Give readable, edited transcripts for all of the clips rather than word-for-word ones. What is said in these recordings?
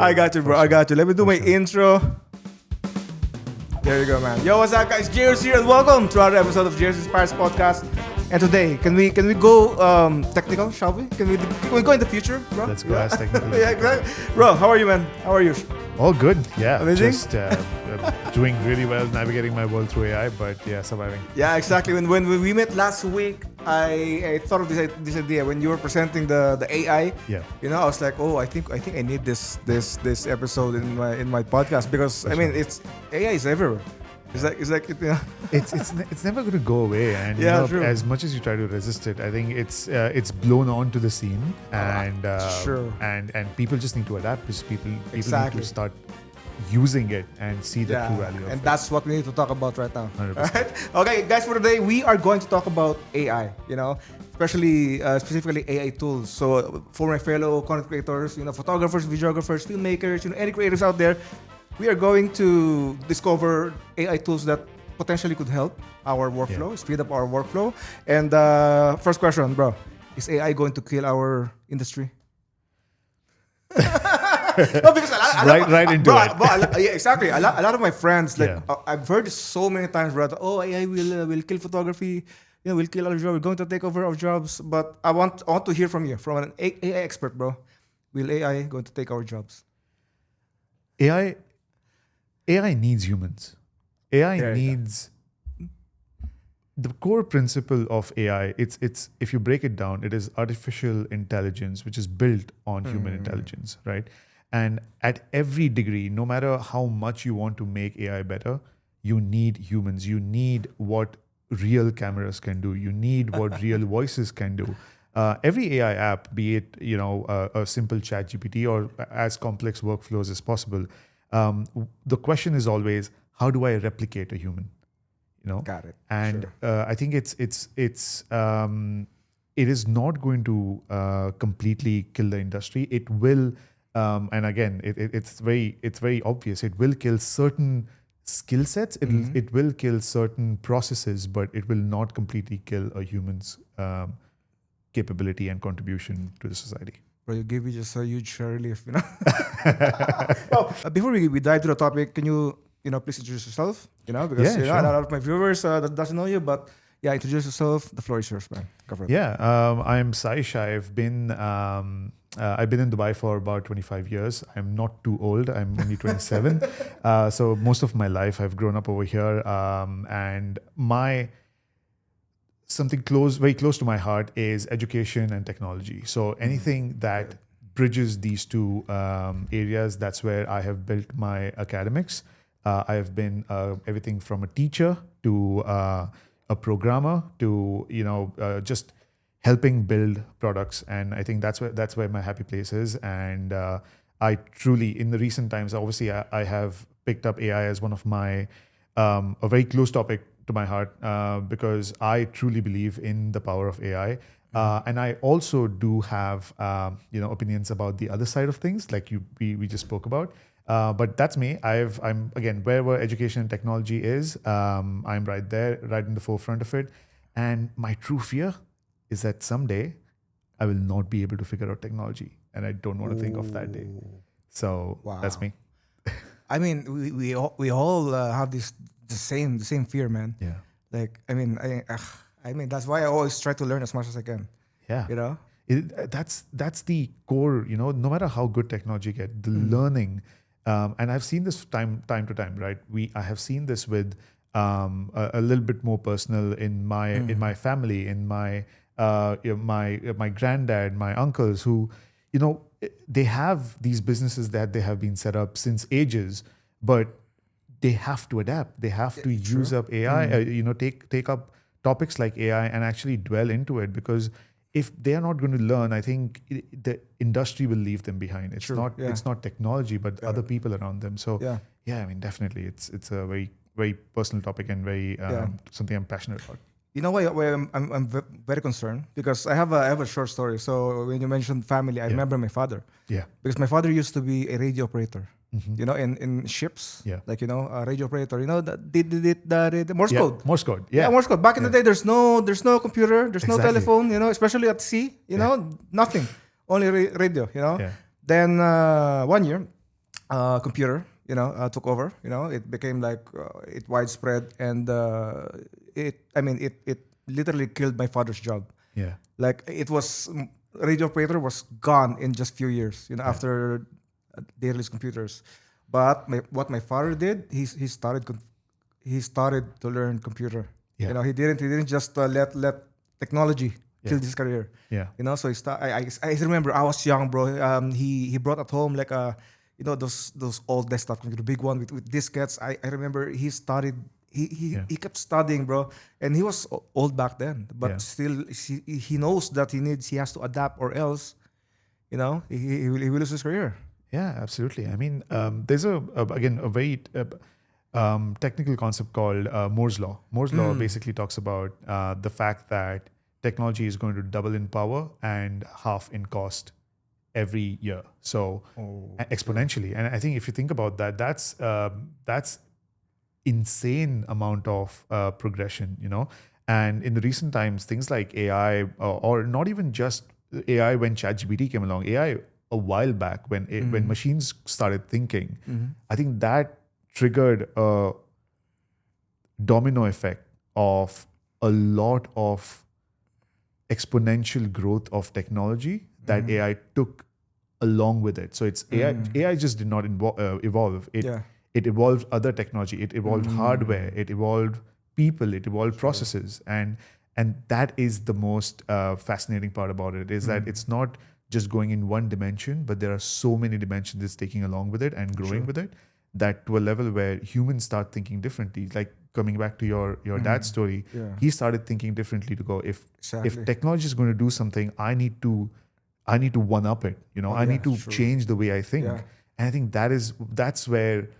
I got you, bro. I got you. Let me do my intro. There you go, man. Yo, what's up, guys? Jruzz here, and welcome to another episode of Jruzz Inspires Podcast. And today, can we go technical, shall we? Can we go in the future, bro? Let's go as technical. Yeah, exactly. Bro, how are you, man? How are you? All good. Yeah. Amazing? Just doing really well, navigating my world through AI, but yeah, surviving. Yeah, exactly. When we met last week, I thought of this idea when you were presenting the AI. Yeah. You know, I was like, oh, I think I need this episode in my podcast because I mean, it's AI is everywhere. It's like you know. it's never going to go away, and yeah, you know, as much as you try to resist it, I think it's blown onto the scene, and sure. and people just need to adapt because people Exactly. need to start using it and see the true value of and it. that's what we need to talk about right now. 100%. Alright? Okay, guys, for today we are going to talk about AI. You know, specifically AI tools. So for my fellow content creators, you know, photographers, videographers, filmmakers, you know, any creators out there. We are going to discover AI tools that potentially could help our workflow, speed up our workflow. And first question, bro, is AI going to kill our industry? No, because right into it. Yeah, exactly. A lot of my friends, like I've heard this so many times, bro. Oh, AI will kill photography. You know, will kill our jobs. We're going to take over our jobs. But I want to hear from you, from an AI expert, bro. Will AI going to take our jobs? AI needs humans. AI needs the core principle of AI. It's if you break it down, it is artificial intelligence, which is built on human intelligence, right? And at every degree, no matter how much you want to make AI better, you need humans. You need what real cameras can do. You need what real voices can do. Every AI app, be it a simple ChatGPT or as complex workflows as possible. The question is always, how do I replicate a human? You know, Got it. And Sure. I think it is not going to completely kill the industry. It will, and again, it's very obvious. It will kill certain skill sets. It will kill certain processes, but it will not completely kill a human's capability and contribution to the society. Bro, you gave me just a huge relief, you know. Before we dive to the topic, can you please introduce yourself? You know, because Yeah, a sure. lot of my viewers that doesn't know you, but yeah, introduce yourself. The floor is yours, man. Go for it. Yeah, I'm Saish. I've been in Dubai for about 25 years. I'm not too old. I'm only 27. So most of my life I've grown up over here, and something very close to my heart is education and technology. So anything that bridges these two areas, that's where I have built my academics. I have been everything from a teacher to a programmer to just helping build products, and I think that's where my happy place is. And I truly, in the recent times, obviously I have picked up AI as one of my a very close topic to my heart because I truly believe in the power of AI. And I also do have opinions about the other side of things, like we just spoke about. But that's me. I'm again, wherever education and technology is, I'm right there, right in the forefront of it. And my true fear is that someday I will not be able to figure out technology, and I don't want to think of that day. So that's me. I mean, we all have the same fear, man. Yeah. Like, I mean, that's why I always try to learn as much as I can. Yeah. You know. That's the core. You know, no matter how good technology get, the learning. And I've seen this time to time, right? I have seen this with a little bit more personal in my family, in my granddad, my uncles, who, they have these businesses that they have been set up since ages, but they have to adapt. They have to use up AI. Take up topics like AI and actually dwell into it, because if they are not going to learn, I think the industry will leave them behind. It's not technology, but other people around them. So I mean, definitely, it's a very, very personal topic and very something I'm passionate about. You know why I'm very concerned, because I have a short story. So when you mentioned family, I remember my father. Yeah. Because my father used to be a radio operator. You know, in ships, like a radio operator. You know, the Morse code. Morse code. Yeah, Morse code. Back in the day, there's no computer, there's no telephone. You know, especially at sea. You know, nothing, only radio. You know. Yeah. Then one year, computer, took over. It became like it widespread, and it literally killed my father's job. Yeah. Like it was radio operator was gone in just few years. After they released computers. But what my father did, he started to learn computer. Yeah. He didn't just let technology kill Yeah. his career. Yeah. So I remember I was young, bro. He brought at home like those old desktop computer, the big one with diskettes. I remember he started. Yeah. He kept studying, bro, and he was old back then. But Yeah. still, he knows that he has to adapt, or else, he will lose his career. Yeah, absolutely. I mean, there's again a very technical concept called Moore's law. Moore's law basically talks about the fact that technology is going to double in power and half in cost every year. So exponentially. And I think if you think about that, that's insane amount of progression. And in the recent times, things like AI, or not even just AI when ChatGPT came along, AI a while back when machines started thinking, I think that triggered a domino effect of a lot of exponential growth of technology that AI took along with it. So it's AI just did not evolve. It evolved other technology. It evolved hardware. It evolved people. It evolved processes. And that is the most fascinating part about it, is that it's not just going in one dimension, but there are so many dimensions it's taking along with it and growing with it, that to a level where humans start thinking differently. Like coming back to your dad's story, he started thinking differently to go, if technology is going to do something, I need to one up it. I need to change the way I think. Yeah. And I think that's where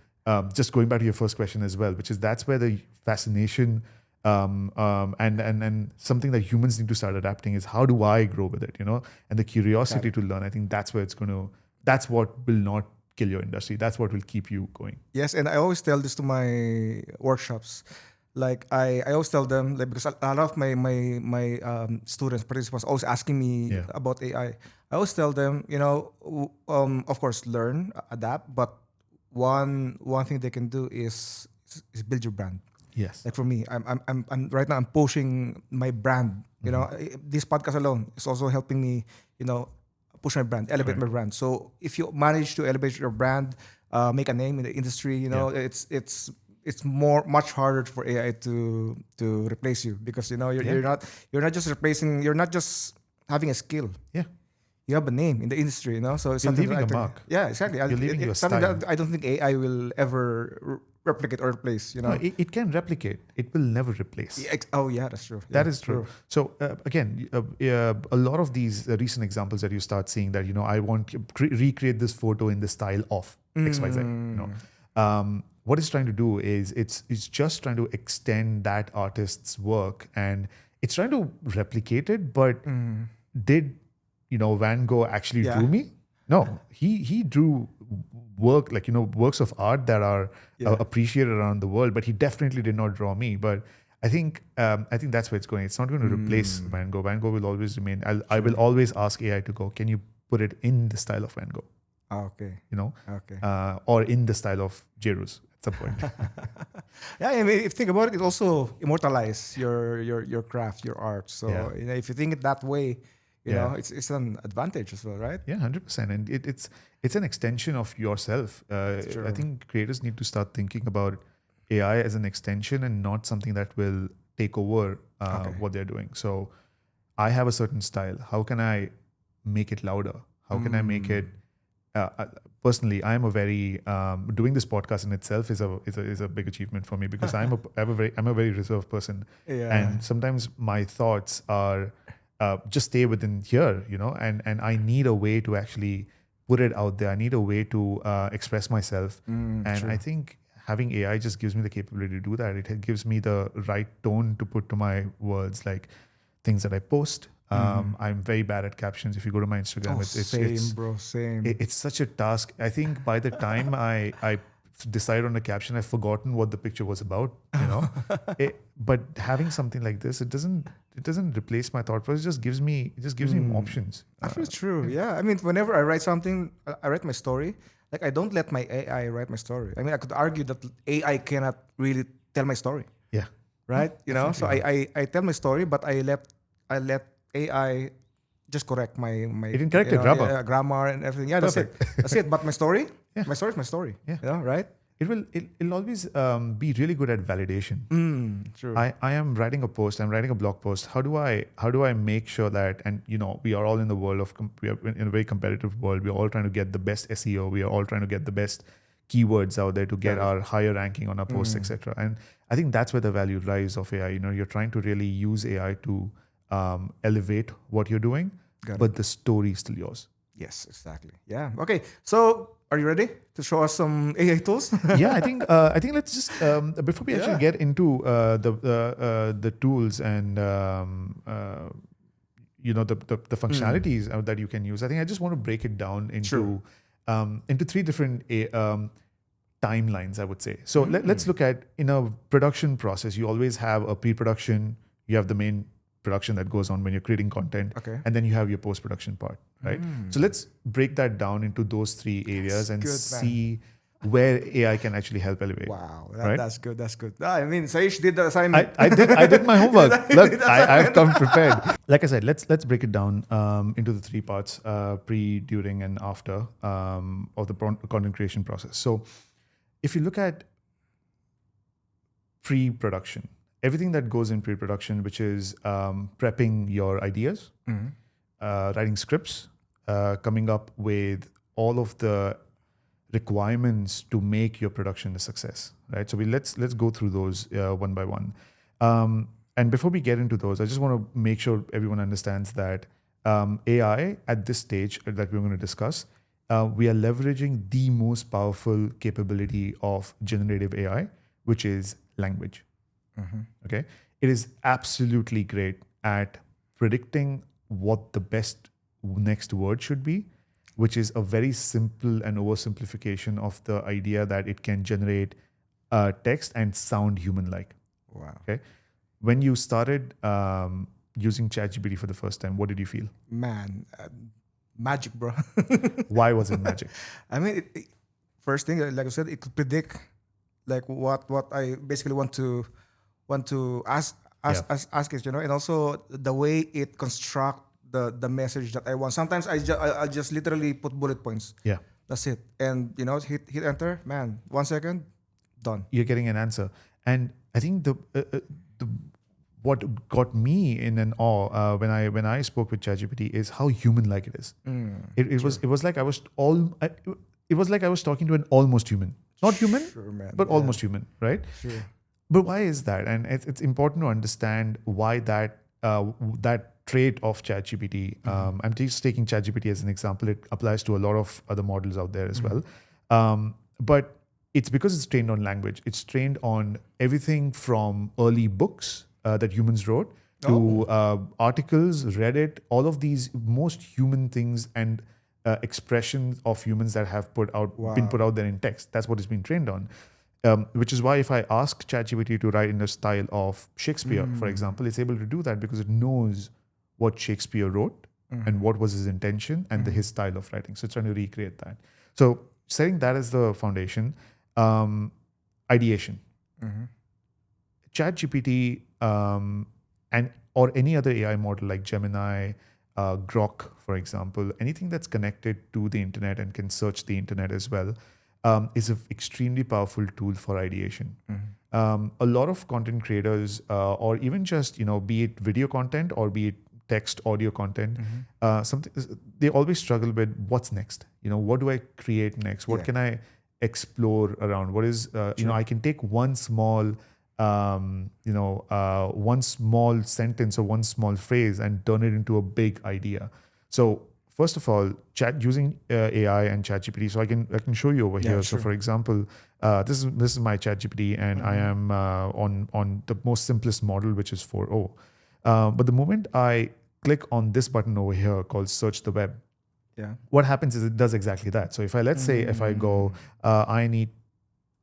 just going back to your first question as well, which is that's where the fascination and something that humans need to start adapting is, how do I grow with it, and the curiosity to learn. I think that's where that's what will not kill your industry. That's what will keep you going. Yes, and I always tell this to my workshops. Like I always tell them, like, because a lot of my students, participants, always asking me about AI. I always tell them, of course, learn, adapt, but one thing they can do is build your brand. Yes. Like for me, I'm right now I'm pushing my brand. This podcast alone is also helping me, push my brand, elevate my brand. So if you manage to elevate your brand, make a name in the industry, it's much harder for AI to replace you, because you're not just having a skill. Yeah. You have a name in the industry, So it's You're something leaving that a mark. Yeah, exactly. You're leaving your something style. that I don't think AI will ever replicate or replace. No, it can replicate. It will never replace. Yeah, that's true. That is true. So again, a lot of these recent examples that you start seeing, that I want to recreate this photo in the style of XYZ. What it's trying to do is it's just trying to extend that artist's work, and it's trying to replicate it. But did Van Gogh actually drew me? No, he drew work, like works of art that are appreciated around the world, but he definitely did not draw me. But I think that's where it's going. It's not going to replace Van Gogh. Van Gogh will always remain. I will always ask AI to go, can you put it in the style of Van Gogh? Okay. Okay. Or in the style of Jruzz at some point. Yeah, I mean, if you think about it, it also immortalize your craft, your art. So if you think it that way, it's an advantage as well, right? Yeah, 100%. And it's an extension of yourself. I think creators need to start thinking about AI as an extension and not something that will take over what they're doing. So I have a certain style. How can I make it louder? How can I make it? Personally, I'm a very doing this podcast in itself is a big achievement for me, because I'm a very reserved person, and sometimes my thoughts are just stay within here, and I need a way to actually put it out there. I need a way to express myself, and I think having AI just gives me the capability to do that. It gives me the right tone to put to my words, like things that I post. I'm very bad at captions. If you go to my Instagram, Same. It's such a task. I think by the time I decide on a caption, I've forgotten what the picture was about. But having something like this, it doesn't replace my thought process. It just gives me options. Actually, true. Yeah. I mean, whenever I write something, I write my story. Like, I don't let my AI write my story. I mean, I could argue that AI cannot really tell my story, Yeah. right? You know, so I tell my story, but I let AI just correct my It can correct your grammar. grammar and everything. Yeah, that's it. Perfect. That's it. But my story, Yeah. my story is my story. Yeah. You know, right? It'll always be really good at validation. True. I am writing a post. I'm writing a blog post. How do I make sure that, and we are all in the world of we are in a very competitive world. We are all trying to get the best SEO. We are all trying to get the best keywords out there to get our higher ranking on our posts, etc. And I think that's where the value lies of AI. You're trying to really use AI to elevate what you're doing, but the story is still yours. Yes, exactly. Yeah. Okay. So, are you ready to show us some AI tools? Yeah, I think let's just before we actually get into the tools and the functionalities that you can use. I think I just want to break it down into three different timelines, I would say. So let's look at, in a production process, you always have a pre-production, you have the main production that goes on when you're creating content, and then you have your post-production part, right? So let's break that down into those three areas and see where AI can actually help elevate. Wow, right? That's good. That's good. I mean, Saish did the assignment. I did my homework. Look, I've come prepared. Like I said, let's break it down into the three parts: pre, during, and after of the content creation process. So, if you look at pre-production, everything that goes in pre-production, which is prepping your ideas, writing scripts, coming up with all of the requirements to make your production a success, right? So let's go through those one by one. And before we get into those, I just want to make sure everyone understands that AI at this stage that we're going to discuss, we are leveraging the most powerful capability of generative AI, which is language. Okay, it is absolutely great at predicting what the best next word should be, which is a very simple and oversimplification of the idea that it can generate text and sound human-like. Wow. Okay, when you started using ChatGPT for the first time, what did you feel? Man, magic, bro. Why was it magic? I mean, first thing, like I said, it could predict like what I basically want to ask it, and also the way it construct the message that I want. Sometimes I'll just literally put bullet points. Yeah, that's it, and hit enter. Man, 1 second, done. You're getting an answer, and I think the what got me in an awe when I spoke with ChatGPT is how human-like it is. It was like I was talking to an almost human, not human, but almost human, right? Sure. But why is that? And it's important to understand why that trait of ChatGPT. I'm just taking ChatGPT as an example. It applies to a lot of other models out there as well. But it's because it's trained on language. It's trained on everything from early books that humans wrote to articles, Reddit, all of these most human things and expressions of humans that have been put out there in text. That's what it's been trained on. Which is why if I ask ChatGPT to write in the style of Shakespeare, for example, it's able to do that because it knows what Shakespeare wrote and what was his intention and his style of writing. So it's trying to recreate that. So setting that as the foundation, ideation. ChatGPT or any other AI model like Gemini, Grok, for example, anything that's connected to the internet and can search the internet as well, is an extremely powerful tool for ideation. A lot of content creators, or even just be it video content or be it text, audio content, they always struggle with what's next. What do I create next? What can I explore around? What is I can take one small one small sentence or one small phrase and turn it into a big idea. So first of all, using AI and ChatGPT. So I can show you over here. Sure. So for example, this is my ChatGPT, and I am on the most simplest model, which is 4.0. But the moment I click on this button over here called Search the Web, what happens is it does exactly that. So if let's say if I go, I need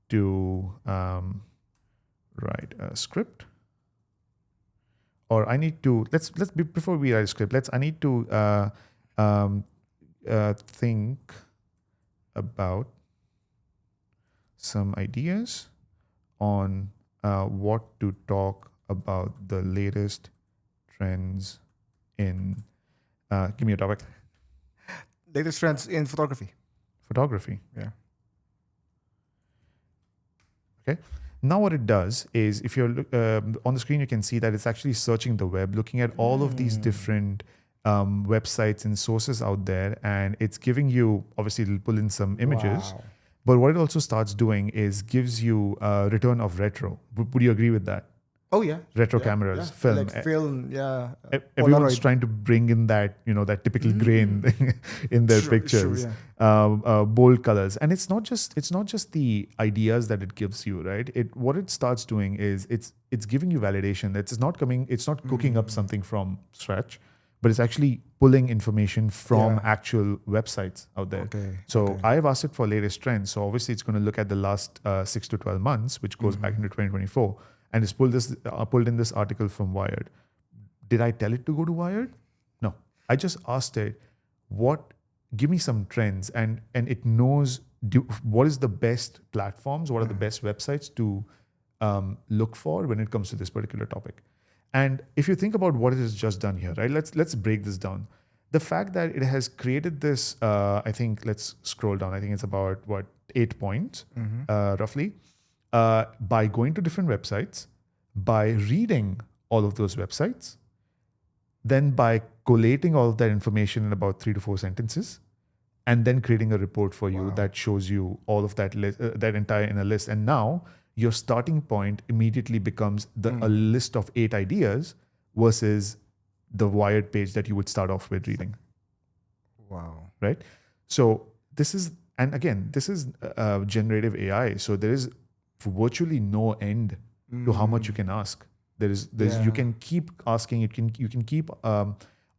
to write a script, or I need to before we write a script, I need to think about some ideas on what to talk about the latest trends in. Give me a topic. Latest trends in photography. Photography. Yeah. Okay. Now what it does is, if you're on the screen, you can see that it's actually searching the web, looking at all of these different websites and sources out there, and it's giving you, obviously it'll pull in some images, Wow. but what it also starts doing is gives you a return of retro. Would you agree with that? Oh yeah. Retro Yeah, cameras, yeah. film. Like film, yeah. Everyone's Polaroid. trying to bring in that, that typical grain in their pictures, bold colors, and it's not just the ideas that it gives you, right? What it starts doing is it's giving you validation. It's not cooking up something from scratch, but it's actually pulling information from actual websites out there. Okay. So I have asked it for latest trends. So obviously it's going to look at the last 6 to 12 months, which goes back into 2024. And it's pulled in this article from Wired. Did I tell it to go to Wired? No. I just asked it, give me some trends, and it knows what is the best platforms, what are the best websites to look for when it comes to this particular topic. And if you think about what it has just done here, right? Let's break this down. The fact that it has created this, I think, let's scroll down. I think it's about 8 points, roughly. By going to different websites, by reading all of those websites, then by collating all of that information in about 3 to 4 sentences, and then creating a report for you that shows you all of that that entire in a list. And now your starting point immediately becomes a list of 8 ideas versus the Wired page that you would start off with reading. Wow. Right? So this is generative AI. So there is virtually no end to how much you can ask. You can keep asking. You can keep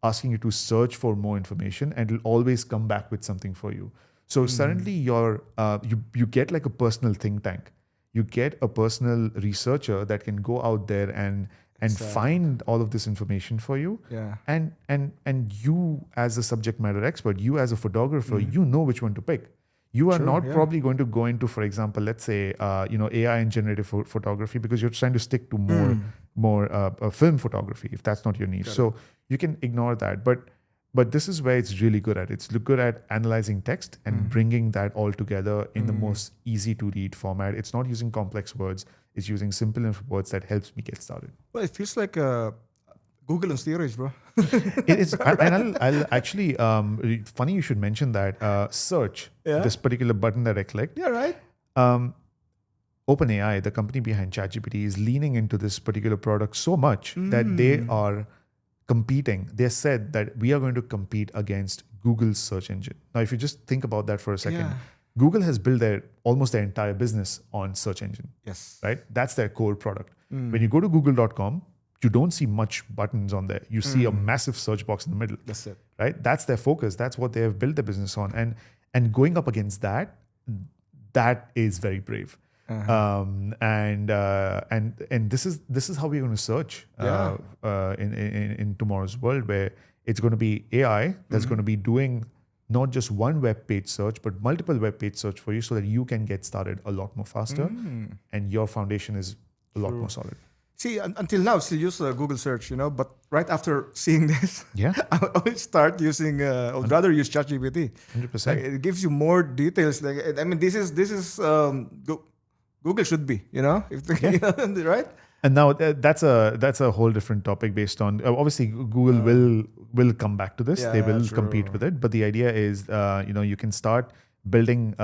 asking it to search for more information, and it'll always come back with something for you. So suddenly you get like a personal think tank. You get a personal researcher that can go out there and find all of this information for you. Yeah. And you as a subject matter expert, you as a photographer, you know which one to pick. You are not probably going to go into, for example, let's say, AI and generative photography, because you're trying to stick to more film photography, if that's not your niche. So you can ignore that. But this is where it's really good at. It's good at analyzing text and bringing that all together in the most easy to read format. It's not using complex words. It's using simple enough words that helps me get started. Well, it feels like Google on steroids, bro. It is, and I'll actually, funny you should mention that. Search, this particular button that I clicked. Yeah, right. OpenAI, the company behind ChatGPT, is leaning into this particular product so much that they are competing. They said that we are going to compete against Google's search engine. Now, if you just think about that for a second, Google has built almost their entire business on search engine. Yes. Right? That's their core product. When you go to google.com, you don't see much buttons on there. You see a massive search box in the middle. That's it. Right? That's their focus. That's what they have built their business on. And going up against that is very brave. And this is how we're going to search in tomorrow's world, where it's going to be AI that's going to be doing not just one web page search, but multiple web page search for you, so that you can get started a lot more faster, and your foundation is a lot more solid. See, until now, I still use Google search, but right after seeing this, I will start using, I would rather use ChatGPT. 100%. Like, it gives you more details. Like, I mean, this is Google should be, right? And now that's a whole different topic based on, obviously Google will come back to this. They will compete with it. But the idea is, you can start building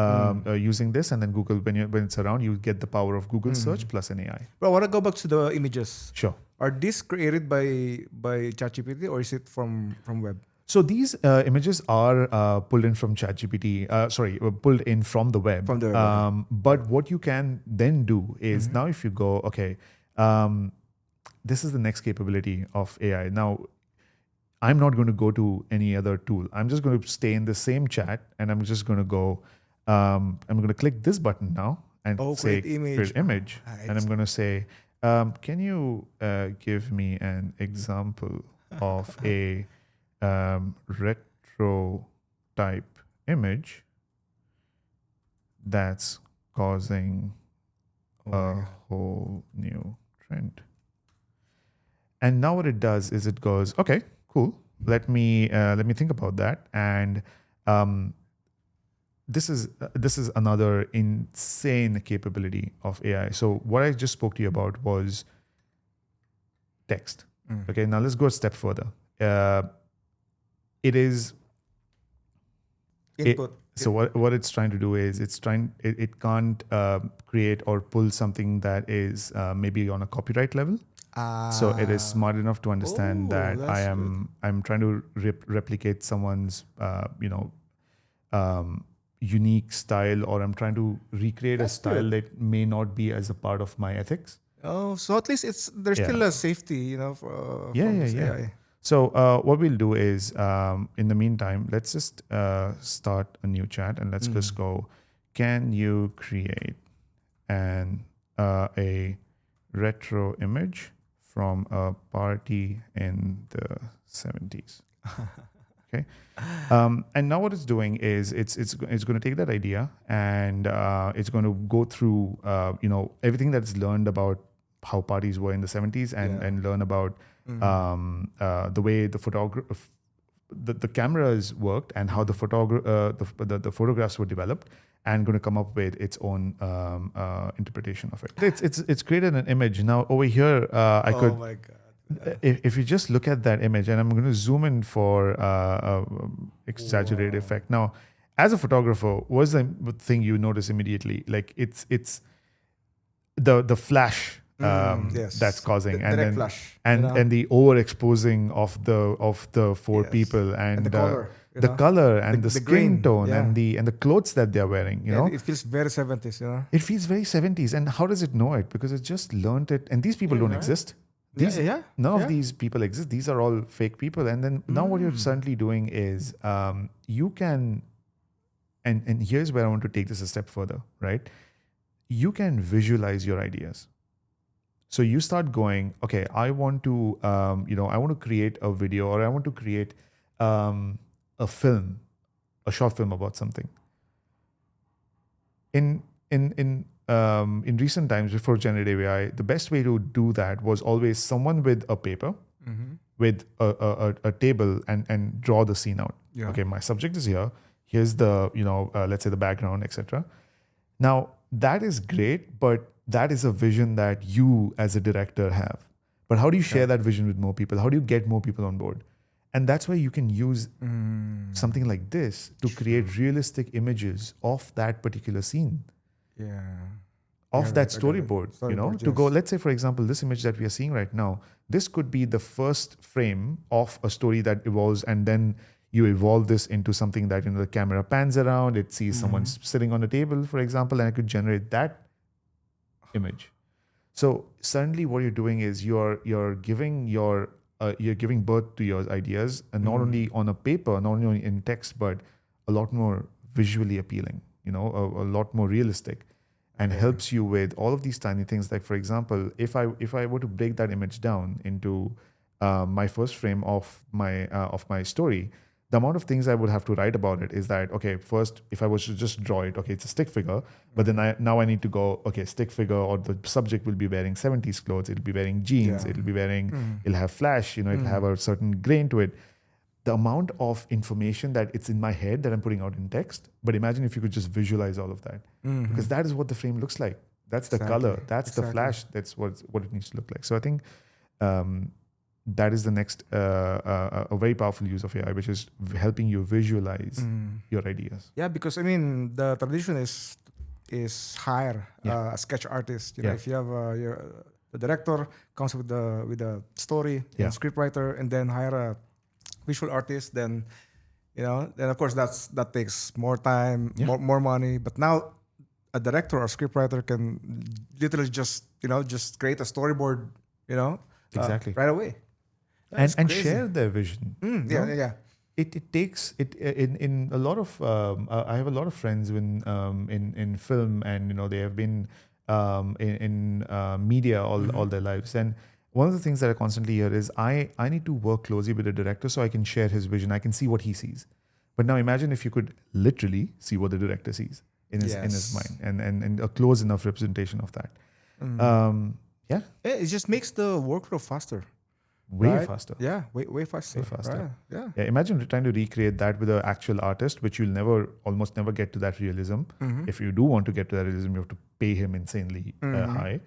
using this, and then Google, when it's around, you get the power of Google search plus an AI. But I want to go back to the images. Sure. Are these created by ChatGPT, or is it from web? So these images are pulled in from ChatGPT. Pulled in from the web. From the web. But what you can then do is, now if you go, okay, this is the next capability of AI. Now, I'm not going to go to any other tool. I'm just going to stay in the same chat, and I'm just going to go, I'm going to click this button now and say create image. And I'm going to say, can you give me an example of a retro type image that's causing a whole new trend. And now what it does is it goes, okay, cool. Let me think about that. And this is another insane capability of AI. So what I just spoke to you about was text. Okay, now let's go a step further. It is Input. so what it's trying to do is it can't create or pull something that is maybe on a copyright level. So it is smart enough to understand that I'm trying to replicate someone's unique style, or I'm trying to recreate a style that may not be as a part of my ethics. Oh, so at least there's still a safety, for this AI. So what we'll do is, in the meantime, let's just start a new chat and let's just go, can you create a retro image from a party in the 70s? Okay. And now what it's doing is it's going to take that idea and it's going to go through everything that's learned about how parties were in the 70s and learn about the way the cameras worked and how the photographs were developed, and going to come up with its own interpretation of it. It's created an image. Now over here, Oh my God. If you just look at that image, and I'm going to zoom in for exaggerated effect. Now, as a photographer, what's the thing you notice immediately? Like it's the flash that's causing, the and then flash, and the overexposing of the four people and the color, the color and the skin grain, tone and the clothes that they're wearing. You know, it feels very 70s. It feels very 70s. And how does it know it? Because it just learned it. And these people don't exist. None of these people exist. These are all fake people. And then now what you're suddenly doing is you can, and here's where I want to take this a step further, right? You can visualize your ideas. So you start going, okay, I want to, I want to create a video, or I want to create a film, a short film about something. In recent times, before generative AI, the best way to do that was always someone with a paper, with a table, and draw the scene out. Yeah. Okay, my subject is here. Here's the, let's say the background, etc. Now, that is great, but that is a vision that you as a director have. But how do you share that vision with more people? How do you get more people on board? And that's why you can use something like this to create realistic images of that particular scene. Yeah. Of that storyboard, to go, let's say, for example, this image that we are seeing right now, this could be the first frame of a story that evolves, and then you evolve this into something that, the camera pans around, it sees someone sitting on a table, for example, and I could generate that image. So suddenly what you're doing is you're giving birth to your ideas, and not only on a paper, not only in text, but a lot more visually appealing, a lot more realistic, and helps you with all of these tiny things. Like, for example, if I were to break that image down into my first frame of my story, the amount of things I would have to write about it is that, okay, first, if I was to just draw it, okay, it's a stick figure, but then now I need to go, okay, stick figure, or the subject will be wearing 70s clothes, it'll be wearing jeans, it'll be wearing, it'll have flash, it'll have a certain grain to it. The amount of information that it's in my head that I'm putting out in text, but imagine if you could just visualize all of that, because that is what the frame looks like. That's the color, that's the flash, that's what it needs to look like. So I think that is the next a very powerful use of AI, which is helping you visualize your ideas. Yeah, because the tradition is hire a sketch artist. If you have the director comes with the story, and scriptwriter, and then hire a visual artist, then of course that takes more time, more money. But now a director or scriptwriter can literally just create a storyboard, exactly right away. And share their vision. It takes it in a lot of I have a lot of friends in film, and they have been in media all their lives. And one of the things that I constantly hear is I need to work closely with the director so I can share his vision. I can see what he sees. But now imagine if you could literally see what the director sees. in his mind, and a close enough representation of that. Yeah, it just makes the workflow faster. way faster. Yeah, way faster. Way faster. Right. Yeah. Yeah, imagine trying to recreate that with an actual artist, which you'll almost never get to that realism. If you do want to get to that realism, you have to pay him insanely high.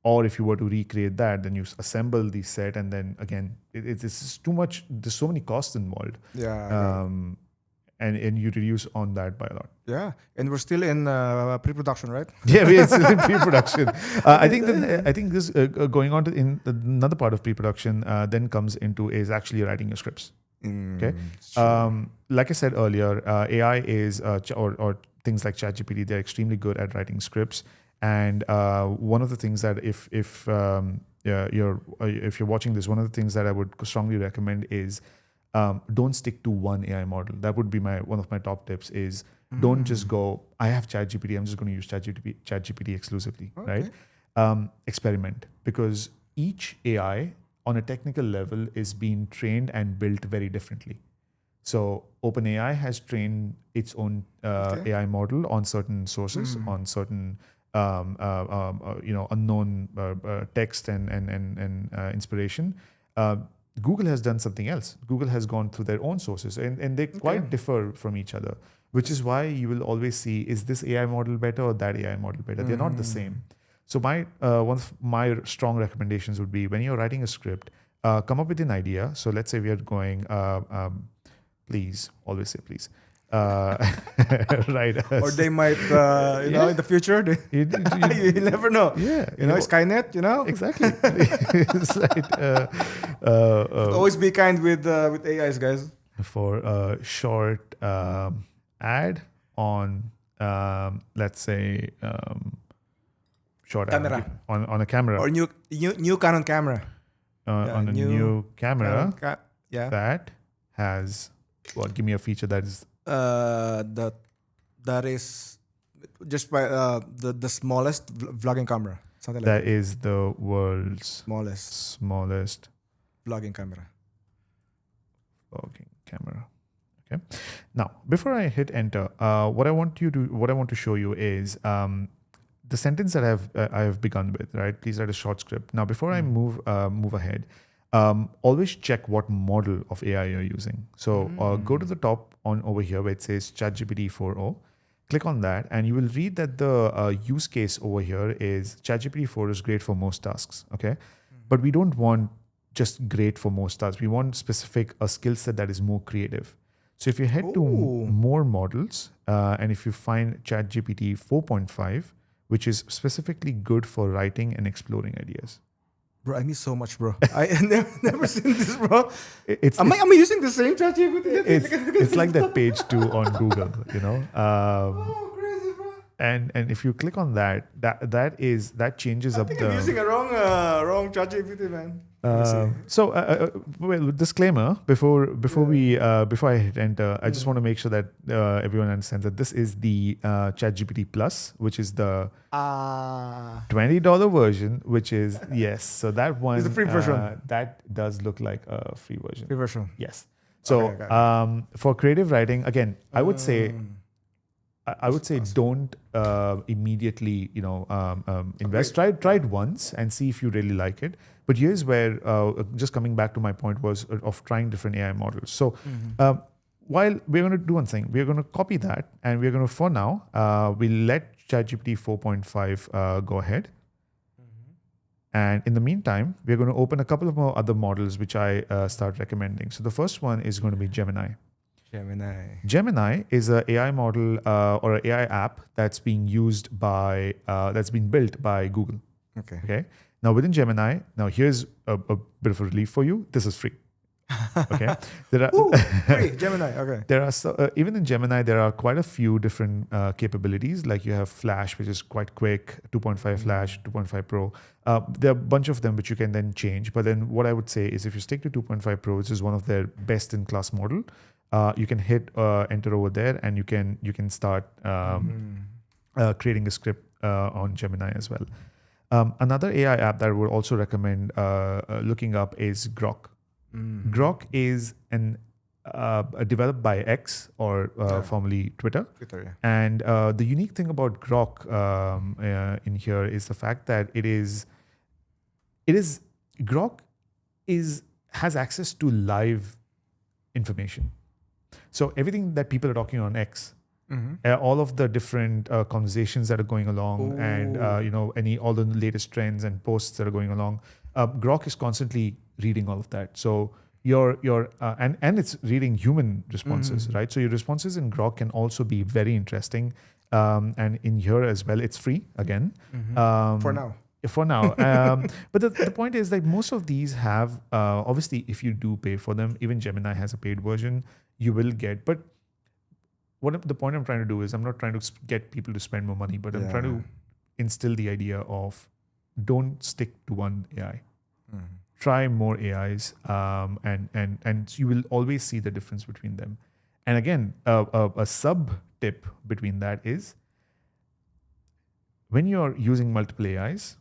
Or if you were to recreate that, then you assemble the set, and then again, it's just too much. There's so many costs involved. Yeah. And you reduce on that by a lot. Yeah, and we're still in pre-production, right? Yeah, we're still in pre-production. I think this going on to in another part of pre-production then comes into is actually writing your scripts. Okay, like I said earlier, AI is or things like ChatGPT, they're extremely good at writing scripts. And one of the things that if you're watching this, one of the things that I would strongly recommend is don't stick to one AI model. That would be one of my top tips is don't just go, I have ChatGPT, I'm just going to use ChatGPT exclusively, right? Experiment, because each AI on a technical level is being trained and built very differently. So OpenAI has trained its own AI model on certain sources, on certain unknown text and inspiration. Google has done something else. Google has gone through their own sources, and they quite differ from each other, which is why you will always see, is this AI model better or that AI model better? They're not the same. So one of my strong recommendations would be, when you're writing a script, come up with an idea. So let's say we are going, please, always say please. Right. Or they might, in the future, you never know. Yeah. Skynet, Exactly. It's right. Always be kind with AIs, guys. For a short ad on, let's say, short camera. ad on a camera. Or new Canon camera. On a new camera that has, well, give me a feature that is... that is just by the smallest vlogging camera. Something like that. That is the world's smallest vlogging camera. Okay. Now, before I hit enter, what I want to show you is the sentence that I have begun with. Right. Please write a short script. Now, before I move ahead, always check what model of AI you're using. So go to the top over here where it says ChatGPT 4.0. Click on that, and you will read that the use case over here is ChatGPT 4 is great for most tasks. Okay, but we don't want just great for most tasks. We want a skill set that is more creative. So if you head to more models, and if you find ChatGPT 4.5, which is specifically good for writing and exploring ideas. Bro, I miss so much, bro. I never seen this, bro. Am I using the same ChatGPT? It's like that page 2 on Google, oh, crazy, bro. And if you click on that changes up the... I'm using a wrong ChatGPT, man. Well, disclaimer before I hit enter, I just want to make sure that everyone understands that this is the ChatGPT Plus, which is the $20 version, which is so that one is the free version. That does look like a free version. Free version. Yes. So for creative writing, again, I would say don't immediately invest. Try it once and see if you really like it. But here's where just coming back to my point was of trying different AI models. So while we're going to do one thing, we're going to copy that, and we're going to, for now, we'll let ChatGPT 4.5 go ahead. And in the meantime, we're going to open a couple of more other models which I start recommending. So the first one is going to be Gemini. Gemini is an AI model or an AI app that's being that's been built by Google. Okay. Now within Gemini, here's a bit of a relief for you. This is free. Okay. Free Gemini. Okay. There are even in Gemini there are quite a few different capabilities. Like you have Flash, which is quite quick, 2.5 Flash, 2.5 Pro. There are a bunch of them which you can then change. But then what I would say is if you stick to 2.5 Pro, which is one of their best in class model, you can hit enter over there, and you can start creating a script on Gemini as well. Another AI app that I would also recommend looking up is Grok. Grok is developed by X or formerly Twitter. Twitter, yeah. And the unique thing about Grok in here is the fact that Grok has access to live information. So everything that people are talking on X, all of the different conversations that are going along, and all the latest trends and posts that are going along, Grok is constantly reading all of that. So and it's reading human responses, right? So your responses in Grok can also be very interesting. And in here as well, it's free again. For now. For now. But the point is that most of these have, obviously, if you do pay for them, even Gemini has a paid version, you will get. But the point I'm trying to do is I'm not trying to get people to spend more money, but I'm trying to instill the idea of don't stick to one AI. Try more AIs, and you will always see the difference between them. And again, a sub tip between that is when you're using multiple AIs,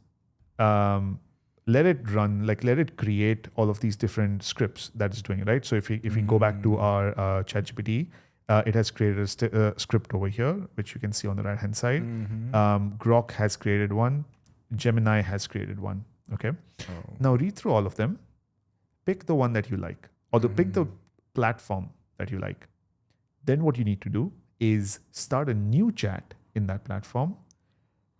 let it run, let it create all of these different scripts that it's doing, right? So if we go back to our ChatGPT, it has created a script over here, which you can see on the right hand side. Grok has created one. Gemini has created one. Okay. Now read through all of them. Pick the one that you like, or pick the platform that you like. Then what you need to do is start a new chat in that platform.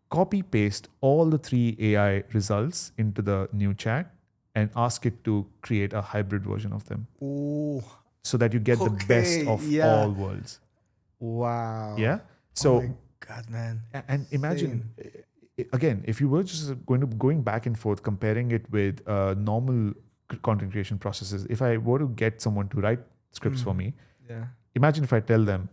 Copy paste all the 3 AI results into the new chat and ask it to create a hybrid version of them. Ooh. So that you get the best of all worlds. Wow. Yeah. So, oh my God, man. And imagine, again, if you were just going back and forth, comparing it with normal content creation processes, if I were to get someone to write scripts for me, imagine if I tell them,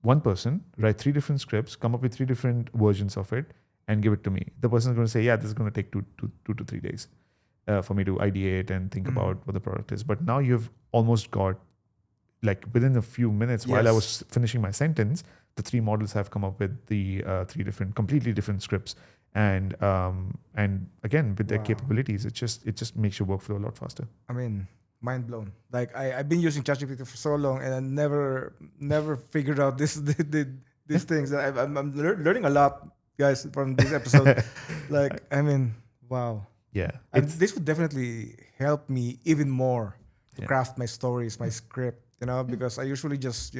one person, write 3 different scripts, come up with 3 different versions of it, and give it to me. The person is going to say, yeah, this is going to take 2 to 3 days for me to ideate and think about what the product is. But now you've almost got, within a few minutes, while I was finishing my sentence, the 3 models have come up with the 3 completely different scripts. And again, with their capabilities, it just makes your workflow a lot faster. I mean, mind blown. I've been using ChatGPT for so long, and I never figured out these things. I'm learning a lot, guys, from this episode. I mean, wow. Yeah. And this would definitely help me even more to craft my stories, my script, because I usually just,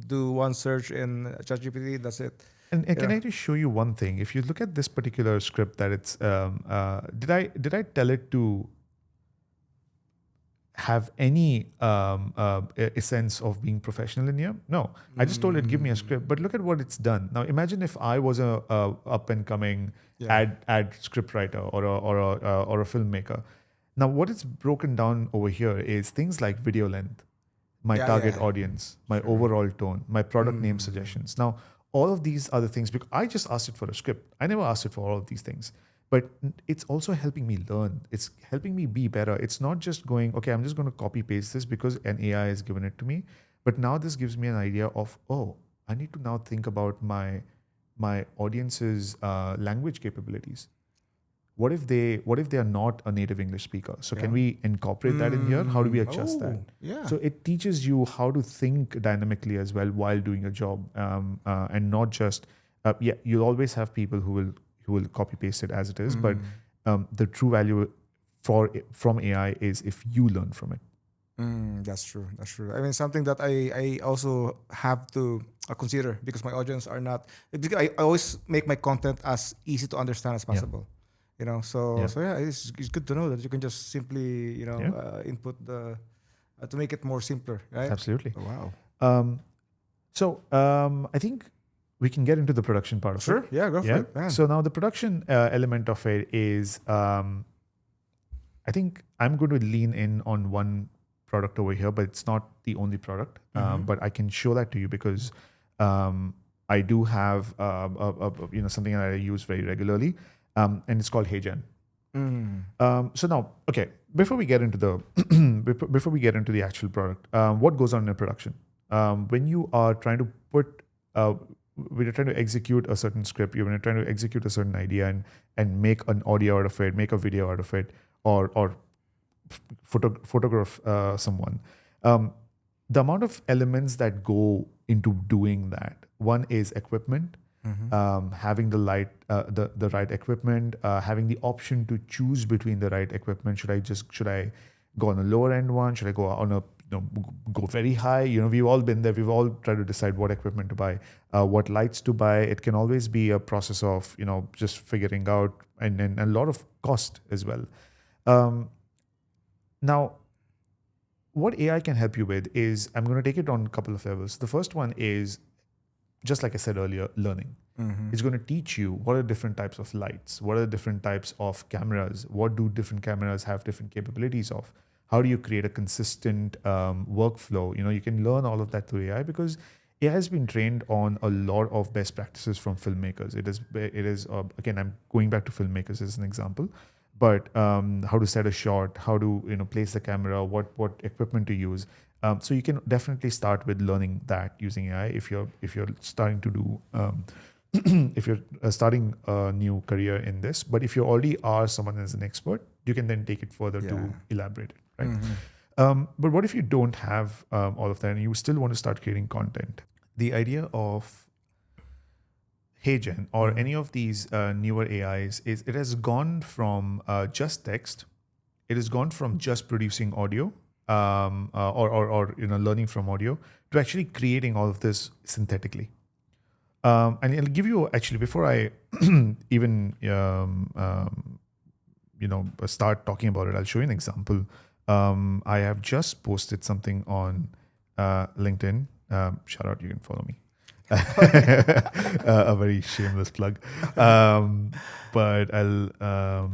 do one search in ChatGPT, that's it. And can I just show you one thing? If you look at this particular script that it's, did I tell it to have any sense of being professional in here? No, I just told it, give me a script, but look at what it's done. Now imagine if I was a up and coming ad script writer or a filmmaker. Now what it's broken down over here is things like video length, my target audience, my overall tone, my product name suggestions. Now all of these other things, because I just asked it for a script. I never asked it for all of these things. But it's also helping me learn. It's helping me be better. It's not just going, okay, I'm just going to copy paste this because an AI has given it to me. But now this gives me an idea of, I need to now think about my audience's language capabilities. What if they are not a native English speaker? So can we incorporate that in here? How do we adjust that? Yeah. So it teaches you how to think dynamically as well while doing a job, and not just you'll always have people who will copy paste it as it is, but the true value from AI is if you learn from it. That's true. I mean, something that I also have to consider, because my audience are not. Because I always make my content as easy to understand as possible. So it's good to know that you can just simply input to make it more simpler, right? Absolutely. Oh, wow. So I think we can get into the production part of it. Sure. Yeah, go for it. Man. So now the production element of it is, I think I'm going to lean in on one product over here, but it's not the only product. But I can show that to you because I do have something that I use very regularly, and it's called HeyGen. So now, okay, before we get into the actual product, what goes on in production? When you are trying to when you're trying to execute a certain script, when you're trying to execute a certain idea and make an audio out of it, make a video out of it, or photograph someone, the amount of elements that go into doing that. One is equipment, having the right equipment, having the option to choose between the right equipment. Should I go on a lower end one? Should I go on a go very high? We've all been there. We've all tried to decide what equipment to buy, what lights to buy. It can always be a process of just figuring out, and a lot of cost as well. Now, what AI can help you with is, I'm going to take it on a couple of levels. The first one is, just like I said earlier, learning. It's going to teach you what are different types of lights, what are the different types of cameras, what do different cameras have different capabilities of, how do you create a consistent workflow. You can learn all of that through AI, because AI has been trained on a lot of best practices from filmmakers. It is again, I'm going back to filmmakers as an example, but how to set a shot, how to place the camera, what equipment to use. So you can definitely start with learning that using AI if you're starting to do if you're starting a new career in this. But if you already are someone as an expert, you can then take it further to elaborate it, right? But what if you don't have all of that and you still want to start creating content? The idea of HeyGen or any of these newer AIs is it has gone from just text, it has gone from just producing audio or learning from audio to actually creating all of this synthetically. And I'll give you, actually, before I even start talking about it, I'll show you an example. I have just posted something on LinkedIn. Shout out, you can follow me. A very shameless plug. But I'll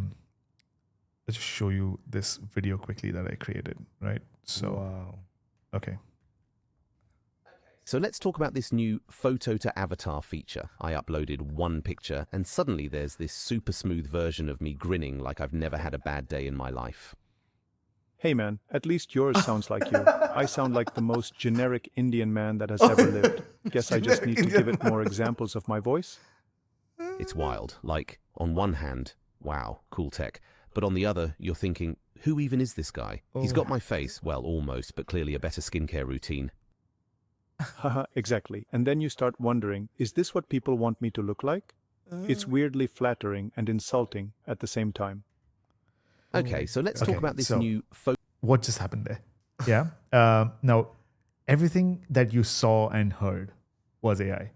just show you this video quickly that I created, right? So, Wow. Okay. So let's talk about this new photo to avatar feature. I uploaded one picture and suddenly there's this super smooth version of me grinning like I've never had a bad day in my life. Hey man, at least yours sounds like you. I sound like the most generic Indian man that has ever lived. Guess I just need to give it more examples of my voice. It's wild. Like, on one hand, wow, cool tech. But on the other, you're thinking, who even is this guy? He's got my face, well, almost, but clearly a better skincare routine. Haha, exactly. And then you start wondering, is this what people want me to look like? It's weirdly flattering and insulting at the same time. Okay, so let's talk about this new photo. What just happened there? Yeah. Now, everything that you saw and heard was AI.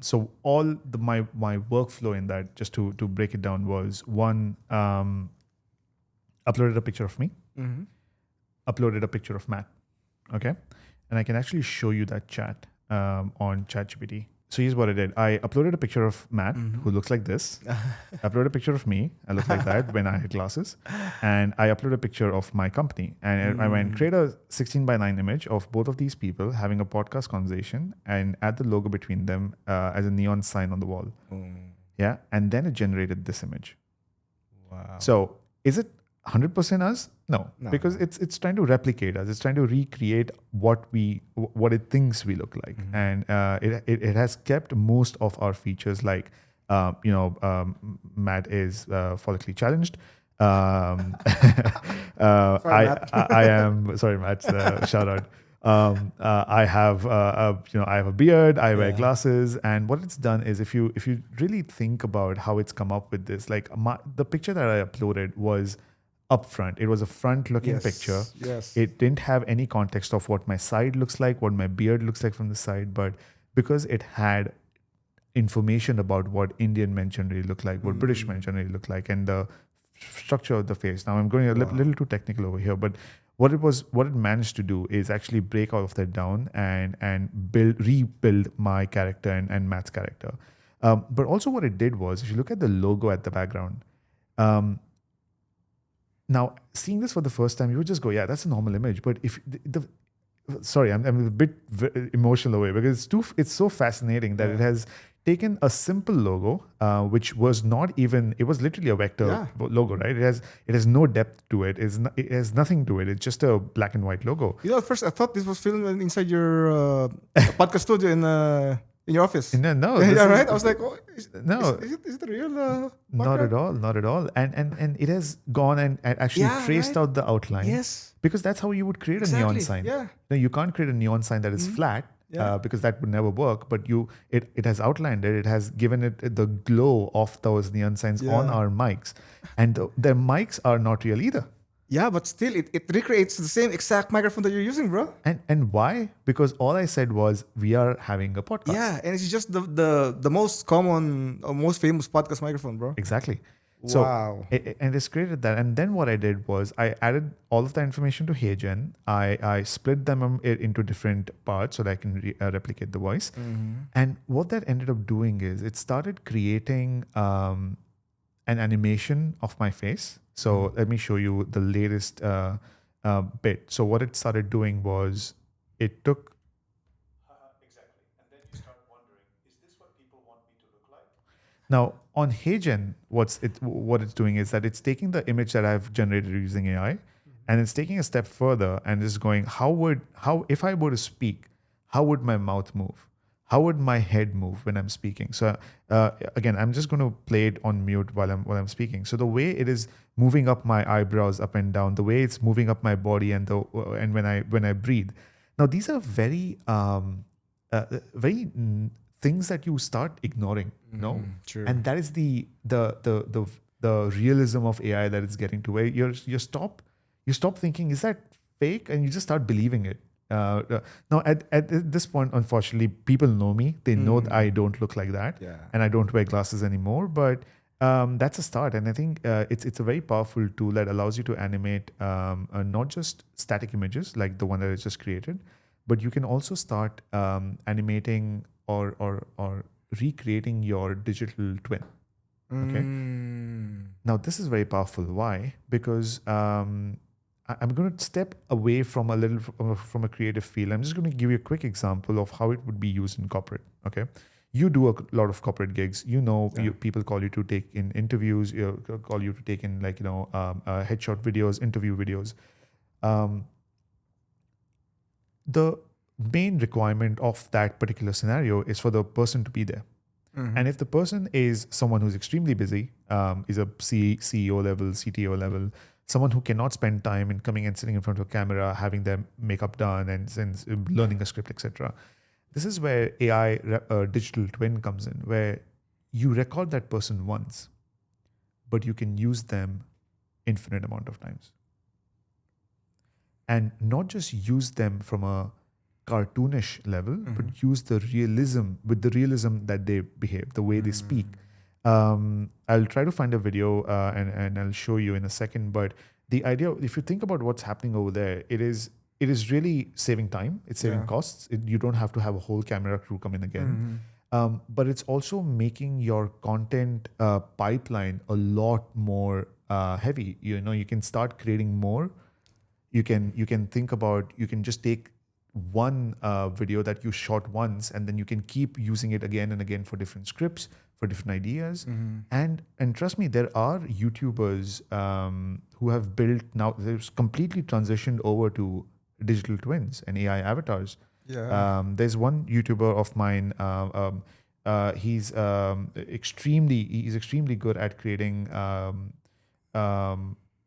So all my workflow in that, just to break it down, was one, uploaded a picture of me, uploaded a picture of Matt. Okay. And I can actually show you that chat on ChatGPT. So here's what I did. I uploaded a picture of Matt, who looks like this. Uploaded a picture of me. I look like that when I had glasses. And I uploaded a picture of my company. And I went, create a 16:9 image of both of these people having a podcast conversation and add the logo between them as a neon sign on the wall. Yeah. And then it generated this image. Wow. So is it 100% us? No, because it's trying to replicate us. It's trying to recreate what it thinks we look like, and it has kept most of our features, like Matt is follically challenged. Sorry, Matt. I am sorry, Matt. Shout out. I have I have a beard. I wear glasses, and what it's done is, if you really think about how it's come up with this, like the picture that I uploaded was up front. It was a front-looking picture. Yes. It didn't have any context of what my side looks like, what my beard looks like from the side, but because it had information about what Indian men generally look like, what British men generally look like, and the structure of the face. Now I'm going a little too technical over here, but what it managed to do is actually break all of that down and rebuild my character and Matt's character. But also what it did was, if you look at the logo at the background, now, seeing this for the first time, you would just go, yeah, that's a normal image. But if sorry, I'm a bit emotional away, because it's so fascinating that it has taken a simple logo, which was not even, it was literally a vector logo, right? It has no depth to it. It has nothing to it. It's just a black and white logo. At first I thought this was filmed inside your podcast studio in your office. No, Yeah, this is- right. I was like, oh, No. is it a real? Not at podcast? all, not at all. And it has gone and actually Yeah, traced right. out the outline. Yes, Because that's how you would create a neon exactly. sign. Yeah, No, you can't create a neon sign that is flat Yeah. because that would never work. But it has outlined it. It has given it the glow of those neon signs on Yeah. our mics, and their mics are not real either. yeah, but still, it recreates the same exact microphone that you're using, bro. And why? Because all I said was we are having a podcast. Yeah, and it's just the most common, or most famous podcast microphone, bro. Exactly. So, Wow. and it's created that. And then what I did was I added all of the information to HeyGen. I split them into different parts so that I can replicate the voice. And what that ended up doing is it started creating an animation of my face. So let me show you the latest bit. So what it started doing was it took. Exactly. And then you start wondering, is this what people want me to look like? Now, on HeyGen, what it's doing is that it's taking the image that I've generated using AI, and it's taking a step further and is going, how if I were to speak, how would my mouth move? How would my head move when I'm speaking? So again, I'm just going to play it on mute while I'm speaking. So the way it is moving up my eyebrows up and down, the way it's moving up my body, and when I breathe. Now these are very things that you start ignoring, no? True. And that is the realism of AI that it's getting to, where you stop thinking, is that fake, and you just start believing it. Now at this point, unfortunately, people know me. They know that I don't look like that, Yeah. and I don't wear glasses anymore. But that's a start, and I think it's a very powerful tool that allows you to animate not just static images like the one that I just created, but you can also start animating or recreating your digital twin. Okay. Now this is very powerful. Why? Because I'm going to step away from a creative field. I'm just going to give you a quick example of how it would be used in corporate. Okay. You do a lot of corporate gigs. People call you to take in interviews. Call you to take in headshot videos, interview videos. The main requirement of that particular scenario is for the person to be there. And if the person is someone who's extremely busy, is a CEO level, CTO level, someone who cannot spend time in coming and sitting in front of a camera, having their makeup done and learning a script, etc. This is where AI digital twin comes in, where you record that person once, but you can use them infinite amount of times. And not just use them from a cartoonish level, but use the realism that they behave, the way they speak. I'll try to find a video and I'll show you in a second. But the idea, if you think about what's happening over there, it is really saving time. It's saving costs. You don't have to have a whole camera crew come in again. But it's also making your content pipeline a lot more heavy. You can start creating more. You can think about, you can just take one video that you shot once, and then you can keep using it again and again for different scripts, for different ideas. And trust me, there are YouTubers who have built, now they've completely transitioned over to digital twins and AI avatars. Yeah. There's one YouTuber of mine, he's extremely good at creating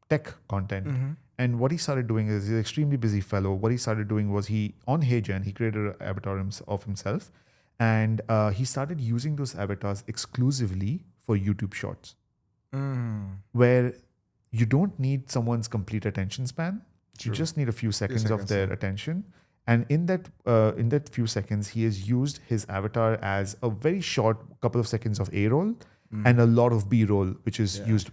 tech content. And what he started doing is, he's an extremely busy fellow. What he started doing was, on HeyGen, he created an avatar of himself, and he started using those avatars exclusively for YouTube Shorts, where you don't need someone's complete attention span. You just need a few seconds of their attention. And in that few seconds, he has used his avatar as a very short couple of seconds of A-roll and a lot of B-roll, which is used,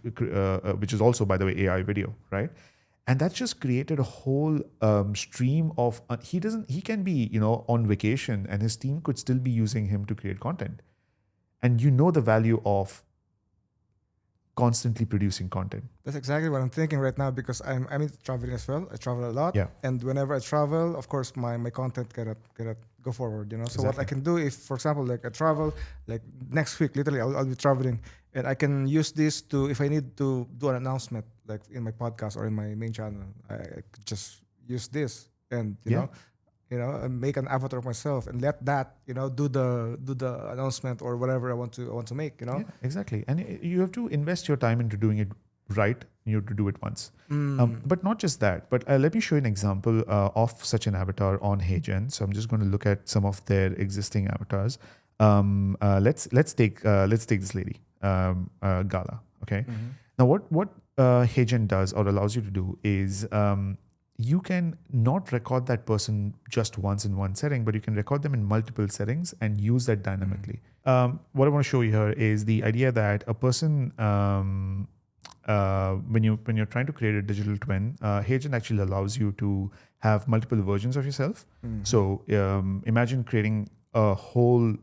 which is also, by the way, AI video, right? And that's just created a whole stream of. He can be on vacation, and his team could still be using him to create content. And the value of constantly producing content. That's exactly what I'm thinking right now, because I'm into traveling as well. I travel a lot. Yeah. And whenever I travel, of course, my content cannot go forward, So what I can do, if, for example, like I travel, like next week, literally, I'll be traveling, and I can use this to, if I need to do an announcement, like in my podcast or in my main channel, I could just use this, and you know, and make an avatar of myself and let that, do the announcement or whatever I want to make, Yeah, exactly. And you have to invest your time into doing it right. You have to do it once. But not just that. But let me show you an example of such an avatar on HeyGen. So I'm just going to look at some of their existing avatars. Let's take this lady, Gala. Okay. Now, what HeyGen does or allows you to do is you can not record that person just once in one setting, but you can record them in multiple settings and use that dynamically. What I want to show you here is the idea that a person, when you're trying to create a digital twin, HeyGen actually allows you to have multiple versions of yourself. So imagine creating a whole,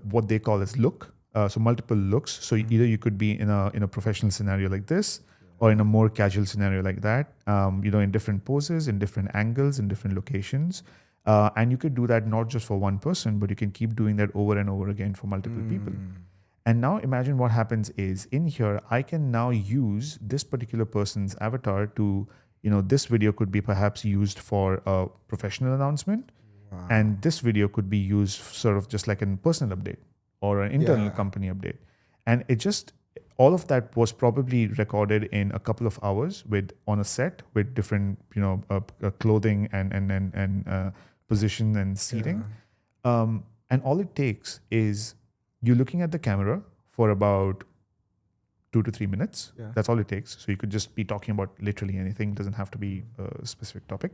what they call as look. So multiple looks. So either you could be in a professional scenario like this, or in a more casual scenario like that, in different poses, in different angles, in different locations. And you could do that not just for one person, but you can keep doing that over and over again for multiple people. And now imagine what happens is in here, I can now use this particular person's avatar to, this video could be perhaps used for a professional announcement. Wow. And this video could be used sort of just like a personal update or an internal company update. And all of that was probably recorded in a couple of hours on a set with different, clothing and position and seating. And all it takes is you looking at the camera for about 2 to 3 minutes. Yeah. That's all it takes. So you could just be talking about literally anything. It doesn't have to be a specific topic.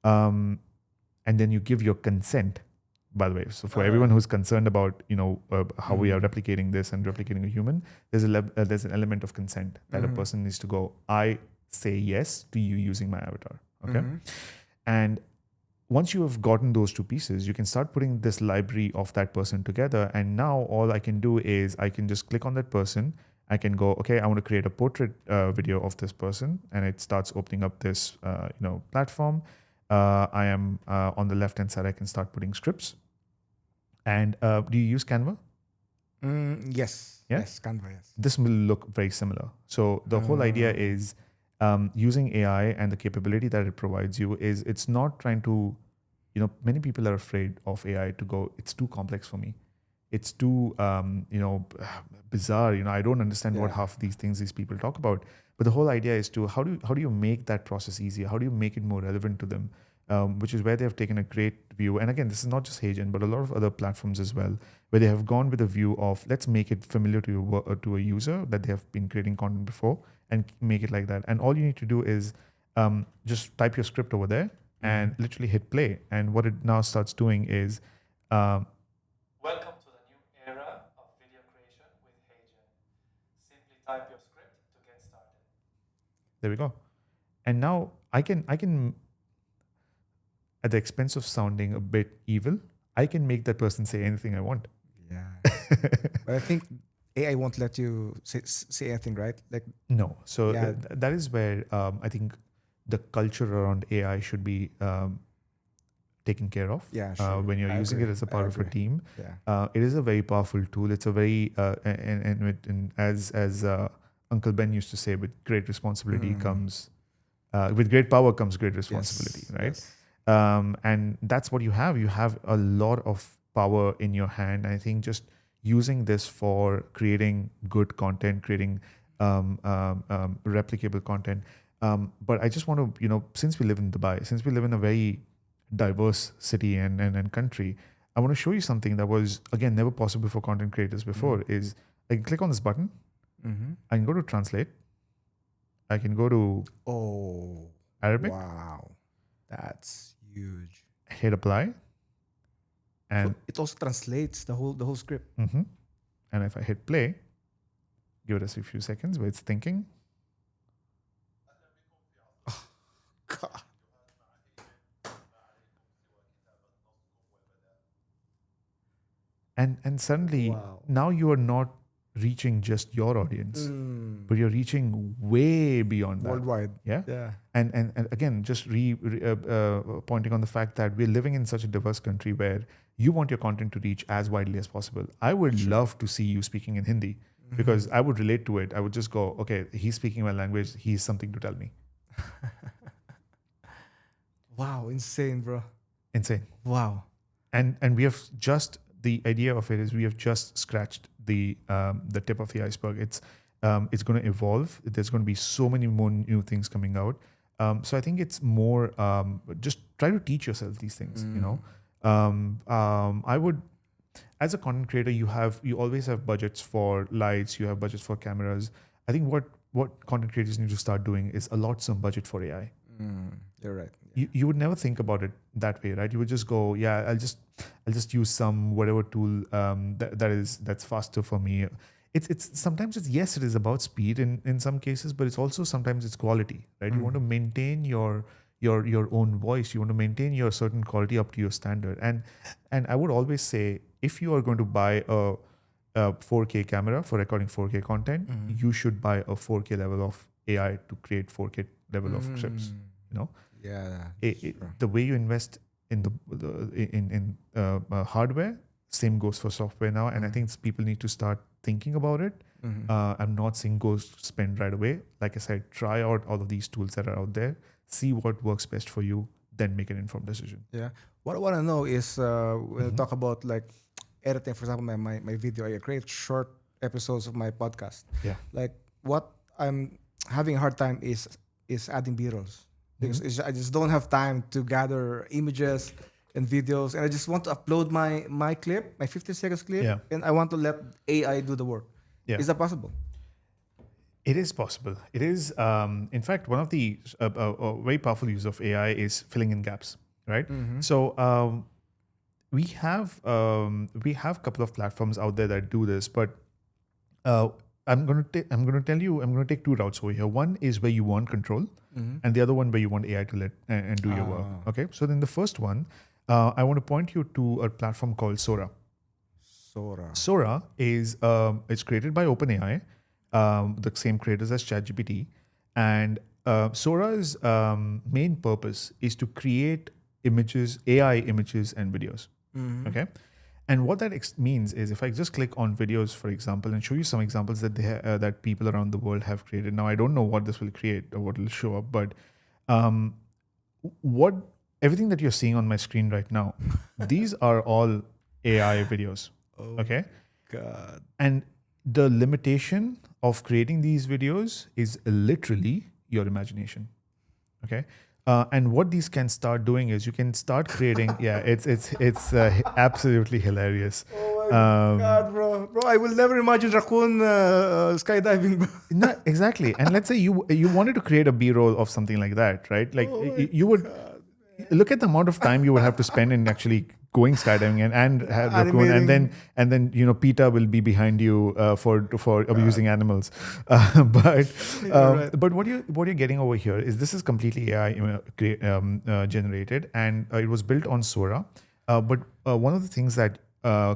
And then you give your consent. By the way, so for everyone who's concerned about how we are replicating this and replicating a human, there's an element of consent that a person needs to go, I say yes to you using my avatar. Okay. And once you have gotten those two pieces, you can start putting this library of that person together. And now all I can do is I can just click on that person. I can go, okay, I want to create a portrait video of this person, and it starts opening up this platform. I am on the left hand side. I can start putting scripts. And do you use Canva? Yes. Yeah? Yes, Canva, yes. This will look very similar. So the whole idea is using AI and the capability that it provides you is it's not trying to, many people are afraid of AI to go, it's too complex for me. It's too, bizarre. I don't understand what half these things these people talk about. But the whole idea is to how do you make that process easier? How do you make it more relevant to them? Which is where they have taken a great view. And again, this is not just HeyGen, but a lot of other platforms as well, where they have gone with a view of let's make it familiar to a user that they have been creating content before and make it like that. And all you need to do is just type your script over there and literally hit play. And what it now starts doing is welcome to the new era of video creation with HeyGen. Simply type your script to get started. There we go. And now I can at the expense of sounding a bit evil, I can make that person say anything I want. Yeah. But I think AI won't let you say anything, right? No. So that is where I think the culture around AI should be taken care of. Yeah, sure. When you're using it as a part of a team. Yeah. It is a very powerful tool. It's a very and as Uncle Ben used to say, with great responsibility comes with great power comes great responsibility, right? Yes. And that's what you have. You have a lot of power in your hand. And I think just using this for creating good content, creating replicable content. But I just want to, since we live in Dubai, since we live in a very diverse city and country, I want to show you something that was, again, never possible for content creators before, is I can click on this button. I can go to translate. I can go to Arabic. Wow. That's huge. Hit apply. And it also translates the whole script. And if I hit play, give it a few seconds where it's thinking. Oh, God. And suddenly, now you are not reaching just your audience, but you're reaching way beyond that. Worldwide. Yeah. And again, just pointing on the fact that we're living in such a diverse country where you want your content to reach as widely as possible. I would love to see you speaking in Hindi because I would relate to it. I would just go, okay, he's speaking my language. He's something to tell me. Wow, insane, bro. Insane. Wow. And we have just, the idea of it is we have just scratched the tip of the iceberg. It's going to evolve. There's going to be so many more new things coming out. So I think it's more just try to teach yourself these things. You know, I would, as a content creator, you always have budgets for lights. You have budgets for cameras. I think what content creators need to start doing is allot some budget for AI. You're right. You would never think about it that way, right? You would just go, yeah, I'll just use some whatever tool that's faster for me. It's sometimes yes, it is about speed in some cases, but it's also sometimes it's quality, right? You want to maintain your own voice. You want to maintain your certain quality up to your standard. And I would always say, if you are going to buy a 4K camera for recording 4K content, you should buy a 4K level of AI to create 4K level of scripts. You know, the way you invest in hardware, same goes for software now. And I think people need to start thinking about it. I'm not saying go spend right away. Like I said, try out all of these tools that are out there, see what works best for you, then make an informed decision. Yeah. What I want to know is when we talk about like editing, for example, my video, I create short episodes of my podcast. Yeah. Like what I'm having a hard time is adding B-rolls. Because I just don't have time to gather images and videos, and I just want to upload my clip, my 15 seconds clip, and I want to let AI do the work. Yeah. Is that possible? It is possible. It is, in fact, one of the very powerful use of AI is filling in gaps, right? So we have a couple of platforms out there that do this, but I'm going to take two routes over here. One is where you want control, and the other one where you want AI to let and do your work. Okay. So then the first one, I want to point you to a platform called Sora. Sora is it's created by OpenAI, the same creators as ChatGPT, and Sora's main purpose is to create images, AI images, and videos. Okay. And what that means is, if I just click on videos, for example, and show you some examples that that people around the world have created. Now, I don't know what this will create or what will show up, but everything that you're seeing on my screen right now, these are all AI videos. Okay. God. And the limitation of creating these videos is literally your imagination. Okay. And what these can start doing is you can start creating. It's absolutely hilarious. Oh my God, bro! I will never imagine raccoon skydiving. No, exactly. And let's say you wanted to create a B-roll of something like that, right? Like you would look at the amount of time you would have to spend in actually going skydiving and have raccoon, and then PETA will be behind you for abusing animals. But what you're getting over here is this is completely AI generated, and it was built on Sora. But one of the things that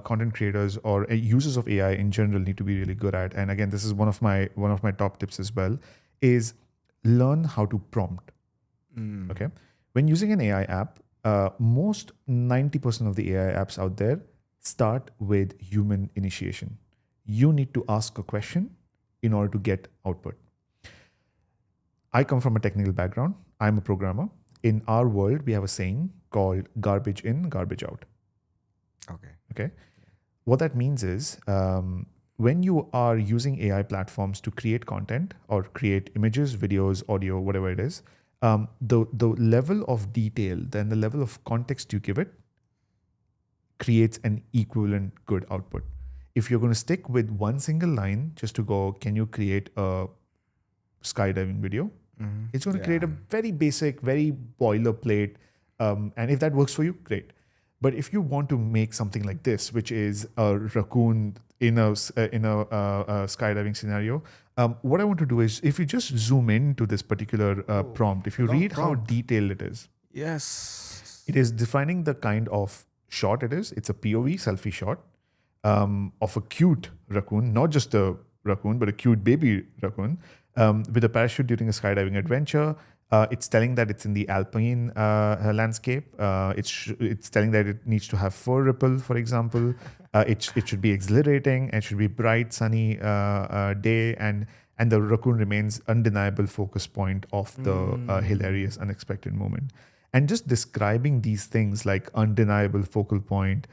content creators or users of AI in general need to be really good at, and again, this is one of my top tips as well, is learn how to prompt. Okay, when using an AI app, most 90% of the AI apps out there start with human initiation. You need to ask a question in order to get output. I come from a technical background. I'm a programmer. In our world, we have a saying called garbage in, garbage out. Okay. What that means is when you are using AI platforms to create content or create images, videos, audio, whatever it is, the level of detail, then the level of context you give it creates an equivalent good output. If you're going to stick with one single line just to go, can you create a skydiving video? It's going to create a very basic, very boilerplate. And if that works for you, great. But if you want to make something like this, which is a raccoon in a skydiving scenario, what I want to do is, if you just zoom into this particular prompt, if you read how detailed it is, yes, it is defining the kind of shot it is. It's a POV selfie shot of a cute raccoon, not just a raccoon, but a cute baby raccoon with a parachute during a skydiving adventure. It's telling that it's in the alpine landscape. It's telling that it needs to have fur ripple, for example. It should be exhilarating. It should be bright, sunny day, and the raccoon remains undeniable focus point of the hilarious, unexpected moment. And just describing these things like undeniable focal point,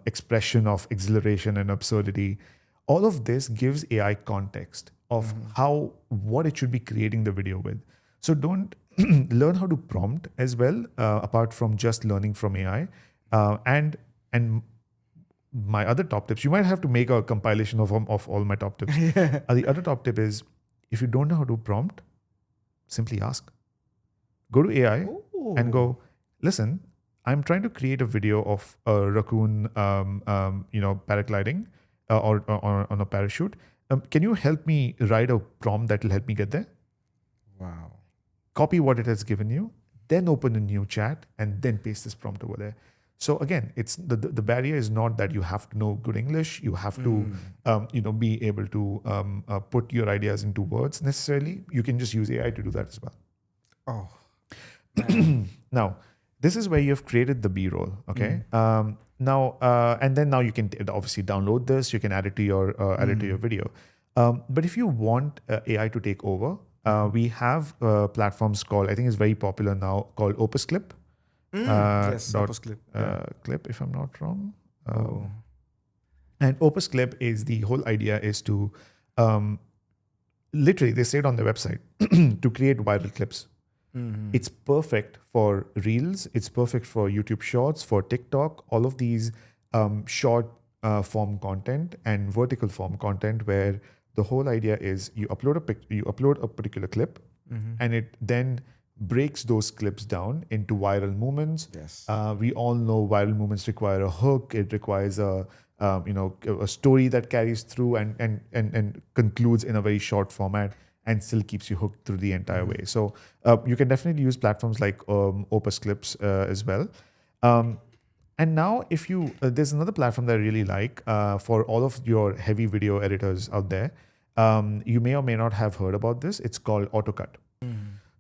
expression of exhilaration and absurdity, all of this gives AI context of what it should be creating the video with. So don't learn how to prompt as well, apart from just learning from AI. And my other top tips, you might have to make a compilation of all my top tips. The other top tip is, if you don't know how to prompt, simply ask. Go to AI and go, listen, I'm trying to create a video of a raccoon, paragliding or on a parachute. Can you help me write a prompt that will help me get there? Wow. Copy what it has given you, then open a new chat and then paste this prompt over there. So again, it's the barrier is not that you have to know good English. You have to, be able to put your ideas into words necessarily. You can just use AI to do that as well. Oh. Now, this is where you've created the B-roll. Okay. Now you can obviously download this. You can add it to your video. But if you want AI to take over, we have platforms called, I think it's very popular now, called Opus Clip. Yes, Opus Clip. Clip, if I'm not wrong. And Opus Clip is, the whole idea is to, literally, they say it on their website, to create viral clips. It's perfect for Reels. It's perfect for YouTube Shorts, for TikTok, all of these short form content and vertical form content, where the whole idea is you upload a particular clip, and it then breaks those clips down into viral moments. Yes. We all know viral moments require a hook. It requires a story that carries through and concludes in a very short format, and still keeps you hooked through the entire way. So you can definitely use platforms like Opus Clips as well. And now, if you there's another platform that I really like for all of your heavy video editors out there. You may or may not have heard about this. It's called AutoCut.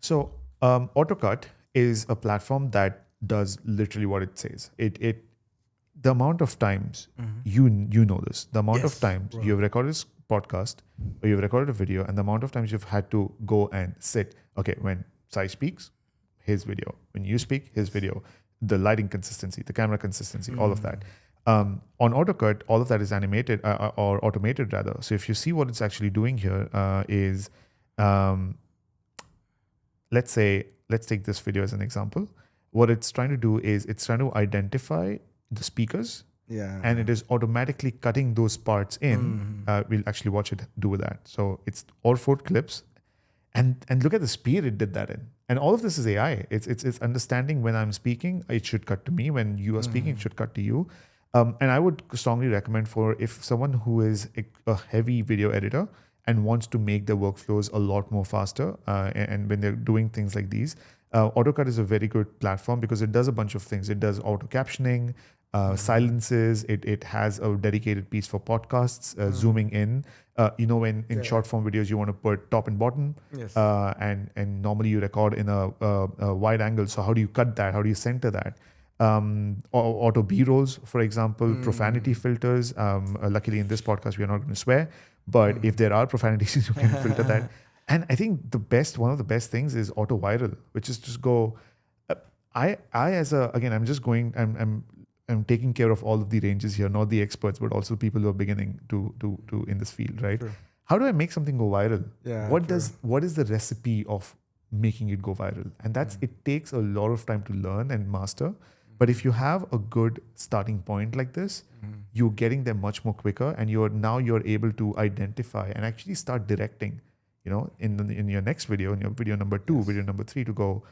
So AutoCut is a platform that does literally what it says. The amount of times you know this, the amount of times you've recorded this podcast or you've recorded a video, and the amount of times you've had to go and sit. Okay, when Sai speaks, his video. When you speak, his video. The lighting consistency, the camera consistency, all of that. On AutoCut, all of that is animated or automated rather. So if you see what it's actually doing here is, let's take this video as an example. What it's trying to do is it's trying to identify the speakers, and it is automatically cutting those parts in. We'll actually watch it do that. So it's all 4 clips, and look at the speed it did that in. And all of this is AI. It's understanding when I'm speaking, it should cut to me. When you are speaking, it should cut to you. And I would strongly recommend for if someone who is a heavy video editor and wants to make their workflows a lot more faster, and when they're doing things like these, AutoCut is a very good platform because it does a bunch of things. It does auto captioning, silences. It has a dedicated piece for podcasts, zooming in. When in short form videos you want to put top and bottom, and normally you record in a wide angle. So how do you cut that? How do you center that? Auto B-rolls, for example, profanity filters. Luckily in this podcast we are not going to swear, but if there are profanities, you can filter that. And I think one of the best things is auto viral, which is just go. I'm taking care of all of the ranges here, not the experts, but also people who are beginning to in this field, right? Sure. How do I make something go viral? What is the recipe of making it go viral? And it takes a lot of time to learn and master. But if you have a good starting point like this, you're getting there much more quicker, and you're able to identify and actually start directing, in your next video, in your video number 2, video number 3, to go,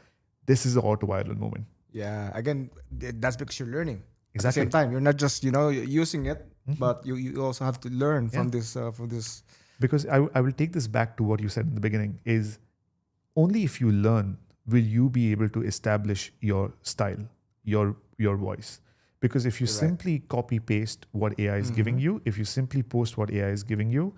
this is the auto viral moment. Yeah, again, that's because you're learning. Exactly. At the same time, you're not just using it, but you also have to learn from this. Because I will take this back to what you said in the beginning: is only if you learn will you be able to establish your style, your voice. Because if you simply copy paste what AI is giving you, if you simply post what AI is giving you,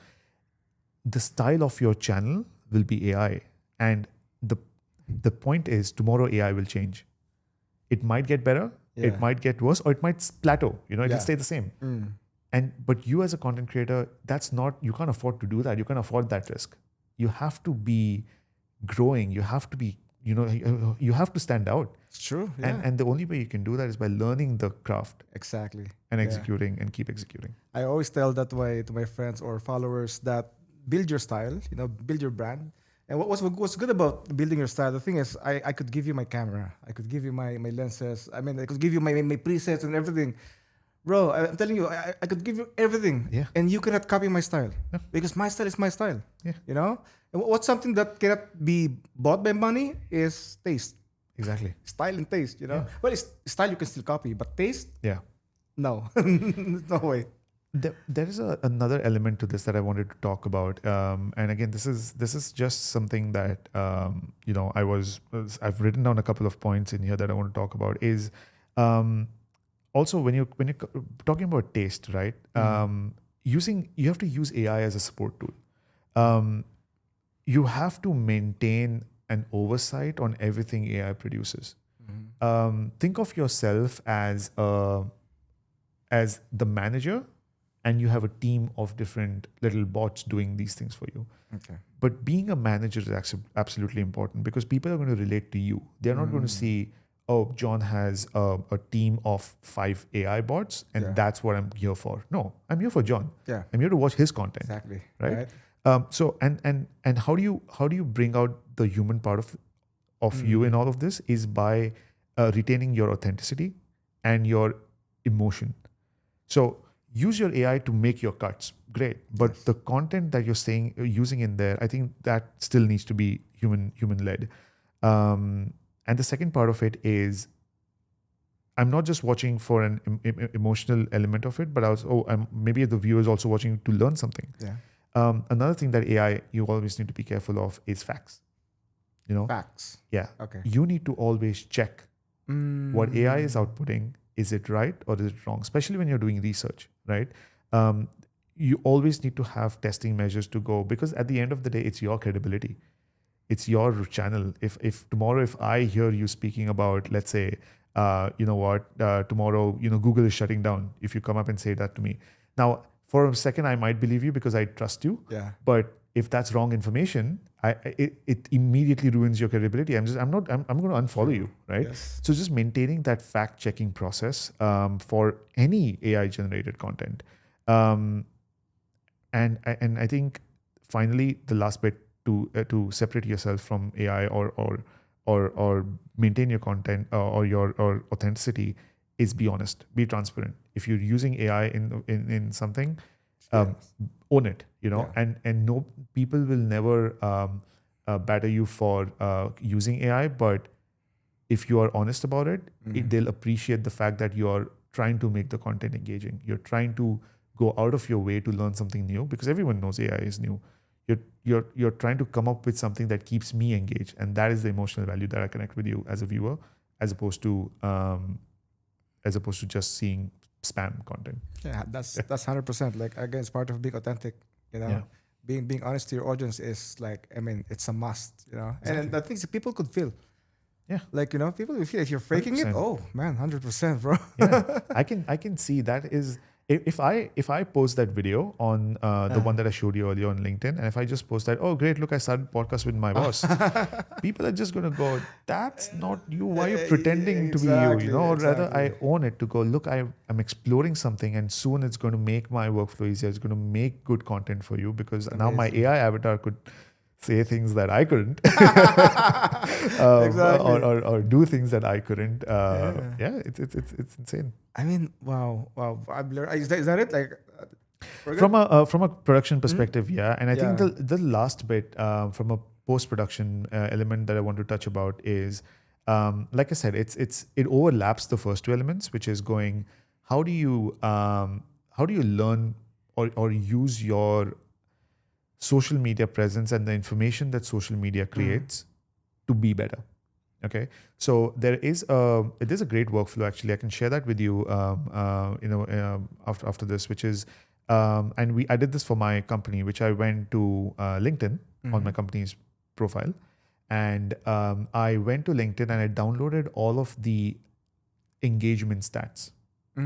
the style of your channel will be AI. And the point is, tomorrow AI will change. It might get better. It might get worse, or it might plateau. It will stay the same. But you as a content creator, you can't afford to do that. You can't afford that risk. You have to be growing. You have to be you have to stand out. It's true. Yeah. And the only way you can do that is by learning the craft Exactly. and Yeah. executing and keep executing. I always tell that way to my friends or followers that build your style, build your brand. And what's good about building your style, the thing is, I could give you my camera, I could give you my lenses, I could give you my presets and everything. Bro, I'm telling you, I could give you everything. Yeah. And you cannot copy my style. No. Because my style is my style. Yeah. And what's something that cannot be bought by money is taste. Exactly. Style and taste, Yeah. Well, style you can still copy, but taste, Yeah. no. No way. There is another element to this that I wanted to talk about, and again, this is just something that I've written down a couple of points in here that I want to talk about. Is also when you're talking about taste, right? You have to use AI as a support tool. You have to maintain an oversight on everything AI produces. Think of yourself as the manager, and you have a team of different little bots doing these things for you. Okay. But being a manager is absolutely important, because people are going to relate to you. They're not going to see, oh, John has a team of 5 AI bots, and that's what I'm here for. No, I'm here for John. Yeah. I'm here to watch his content. Exactly. Right. So and how do you bring out the human part of you in all of this is by retaining your authenticity and your emotion. So use your AI to make your cuts, great. But the content that you're using in there, I think that still needs to be human led. And the second part of it is, I'm not just watching for an emotional element of it, but maybe the viewer is also watching to learn something. Yeah. Another thing that AI you always need to be careful of is facts. Facts. Yeah. Okay. You need to always check what AI is outputting. Is it right or is it wrong? Especially when you're doing research, right? You always need to have testing measures to go, because at the end of the day, it's your credibility. It's your channel. If tomorrow, if I hear you speaking about, let's say, tomorrow, Google is shutting down. If you come up and say that to me, now for a second, I might believe you because I trust you. Yeah. But if that's wrong information, it immediately ruins your credibility. I'm going to unfollow you, right? Yes. So just maintaining that fact checking process for any AI generated content, and I think finally the last bit to separate yourself from AI or maintain your content or your authenticity is be honest, be transparent. If you're using AI in something, own it, and no, people will never batter you for using AI, but if you are honest about it, they'll appreciate the fact that you're trying to make the content engaging. You're trying to go out of your way to learn something new, because everyone knows AI is new. You're trying to come up with something that keeps me engaged, and that is the emotional value that I connect with you as a viewer, as opposed to just seeing spam content. Yeah, that's 100%. Like, again, it's part of being authentic. Being honest to your audience is like, it's a must. And the things that people could feel. Yeah, like people will feel if you're faking 100%. it. Oh man, 100%, bro. Yeah, I can see that is. If I post that video on the one that I showed you earlier on LinkedIn, and if I just post that, oh great, look, I started podcast with my boss, people are just gonna go, that's not you. Why are you pretending to be you? Or rather, I own it to go, look, I'm exploring something, and soon it's going to make my workflow easier. It's going to make good content for you, because now my AI avatar could say things that I couldn't, or do things that I couldn't. It's insane. Wow. Is that it? Like, from a production perspective, yeah. And I think the last bit from a post-production element that I want to touch about is, like I said, it overlaps the first two elements, which is going, how do you learn or use your social media presence and the information that social media creates to be better. Okay, so there's a great workflow, actually. I can share that with you, after this, which is, and I did this for my company, which I went to LinkedIn on my company's profile, and I went to LinkedIn and I downloaded all of the engagement stats. I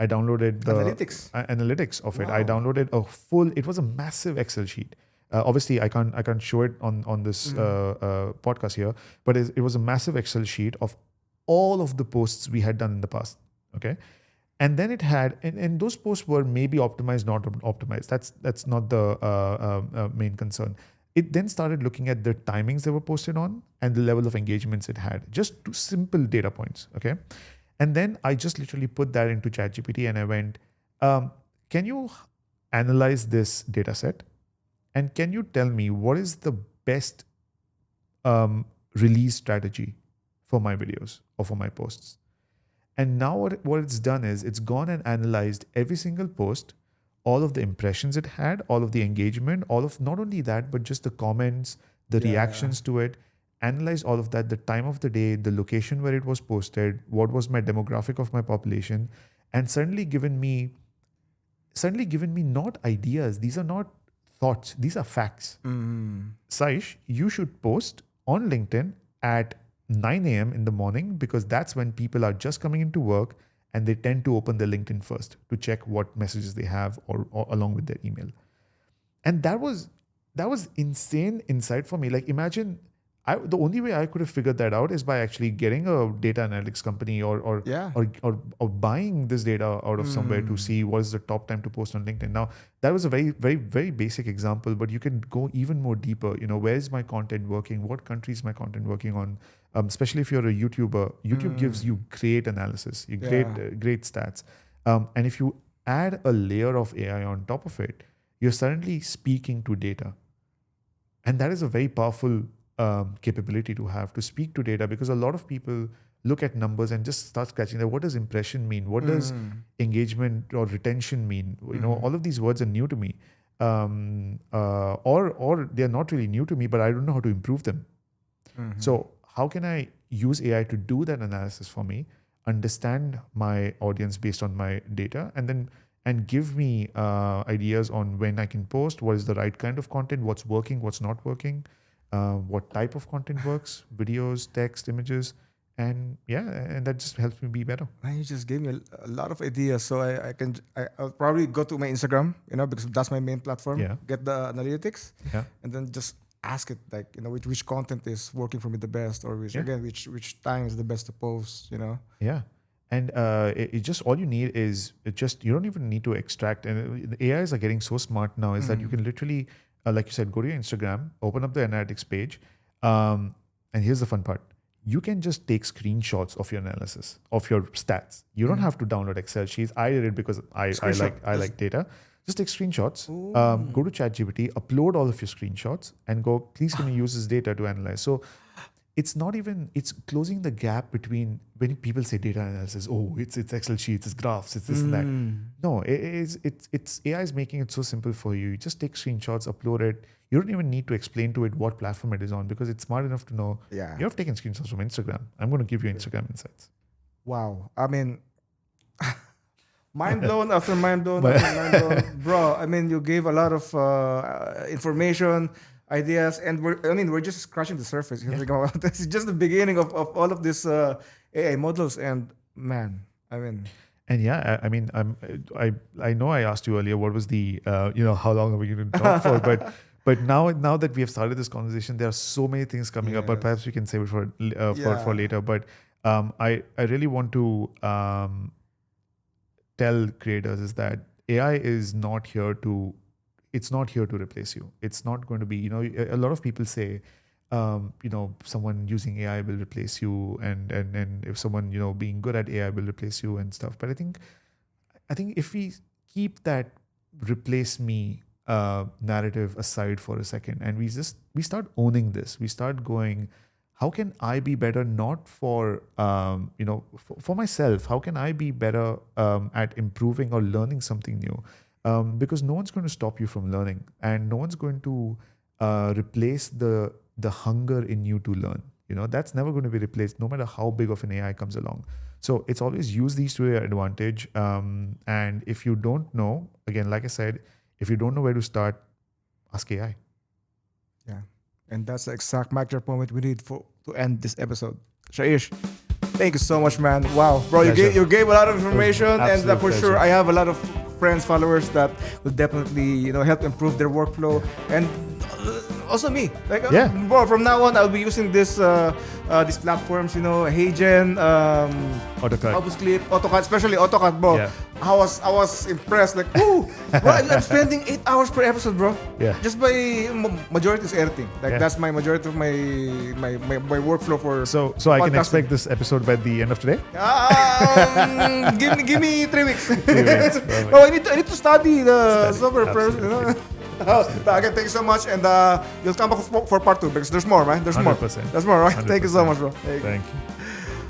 downloaded the analytics of it. Wow. I downloaded it was a massive Excel sheet. Obviously, I can't show it on this podcast here, but it was a massive Excel sheet of all of the posts we had done in the past. Okay. And then it had, and those posts were maybe optimized, not optimized. That's not the main concern. It then started looking at the timings they were posted on and the level of engagements it had. Just two simple data points, okay? And then I just literally put that into ChatGPT and I went, can you analyze this data set? And can you tell me what is the best release strategy for my videos or for my posts? And now what it's done is it's gone and analyzed every single post, all of the impressions it had, all of the engagement, all of not only that, but just the comments, the reactions to it, analyzed all of that, the time of the day, the location where it was posted, what was my demographic of my population, and suddenly given me not ideas. These are not thoughts. These are facts. Saish, you should post on LinkedIn at 9 a.m. in the morning because that's when people are just coming into work and they tend to open their LinkedIn first to check what messages they have or along with their email. And that was insane insight for me. Like imagine the only way I could have figured that out is by actually getting a data analytics company or buying this data out of somewhere to see what is the top time to post on LinkedIn. Now that was a very, very, very basic example, but you can go even more deeper. Where is my content working? What country is my content working on? Especially if you're a YouTuber, YouTube gives you great analysis, great stats. And if you add a layer of AI on top of it, you're suddenly speaking to data. And that is a very powerful capability to have, to speak to data, because a lot of people look at numbers and just start scratching that. What does impression mean? What does engagement or retention mean? All of these words are new to me. Or they're not really new to me, but I don't know how to improve them. So how can I use AI to do that analysis for me, understand my audience based on my data, and give me ideas on when I can post, what is the right kind of content, what's working, what's not working, what type of content works, videos, text, images, and that just helps me be better. Man, you just gave me a lot of ideas, so I'll probably go to my Instagram, because that's my main platform. Yeah. Get the analytics, Yeah. and then just ask it which content is working for me the best, or which time is the best to post. Yeah. And it just, all you need is you don't even need to extract. And the AIs are getting so smart now is that you can literally, like you said, go to your Instagram, open up the analytics page. And here's the fun part. You can just take screenshots of your analysis, of your stats. You don't have to download Excel sheets. I did it because I like data. Just take screenshots, go to ChatGPT, upload all of your screenshots and go, please can you use this data to analyze? So it's closing the gap between when people say data analysis, it's Excel sheets, it's graphs, it's this and that. No, it's AI is making it so simple for you. You just take screenshots, upload it. You don't even need to explain to it what platform it is on because it's smart enough to know. Yeah. You have taken screenshots from Instagram. I'm going to give you Instagram insights. Wow. I mean, mind blown after mind blown after mind blown. Bro, I mean, you gave a lot of information, ideas, and we're just scratching the surface. This is just the beginning of all of these AI models, and man, I mean. And I know I asked you earlier what was the how long are we going to talk for, but now that we have started this conversation, there are so many things coming up, but perhaps we can save it for later. But I really want to tell creators is that AI is not here to. It's not here to replace you. It's not going to be, a lot of people say, someone using AI will replace you and if someone, being good at AI will replace you and stuff. But I think if we keep that replace me narrative aside for a second and we start owning this, we start going, how can I be better? Not for, for myself, how can I be better at improving or learning something new? Because no one's going to stop you from learning and no one's going to replace the hunger in you to learn. That's never going to be replaced no matter how big of an AI comes along. So it's always use these to your advantage. And if you don't know, again, like I said, if you don't know where to start, ask AI. Yeah. And that's the exact micro moment we need to end this episode. Saish, thank you so much, man. Wow, bro, you gave a lot of information, and for sure, I have a lot of friends, followers that will definitely help improve their workflow. And also me. Like, Yeah. bro, from now on, I'll be using these platforms, HeyGen, AutoCAD. Opus Clip, AutoCAD, especially AutoCAD, bro. Yeah. I was impressed. Like, ooh, bro, I'm spending 8 hours per episode, bro. Yeah. Just by majority is editing. Like, Yeah. that's my majority of my workflow for. So I can podcasting. expect this episode by the end of today. Give me 3 weeks. 3 weeks, perfect. Oh, I need to study the Study, software first. Again, thank you so much, and you'll come back for part 2 because there's more, man. There's more. 100%. There's more, right? Thank you so 100%. much, bro. Thank you.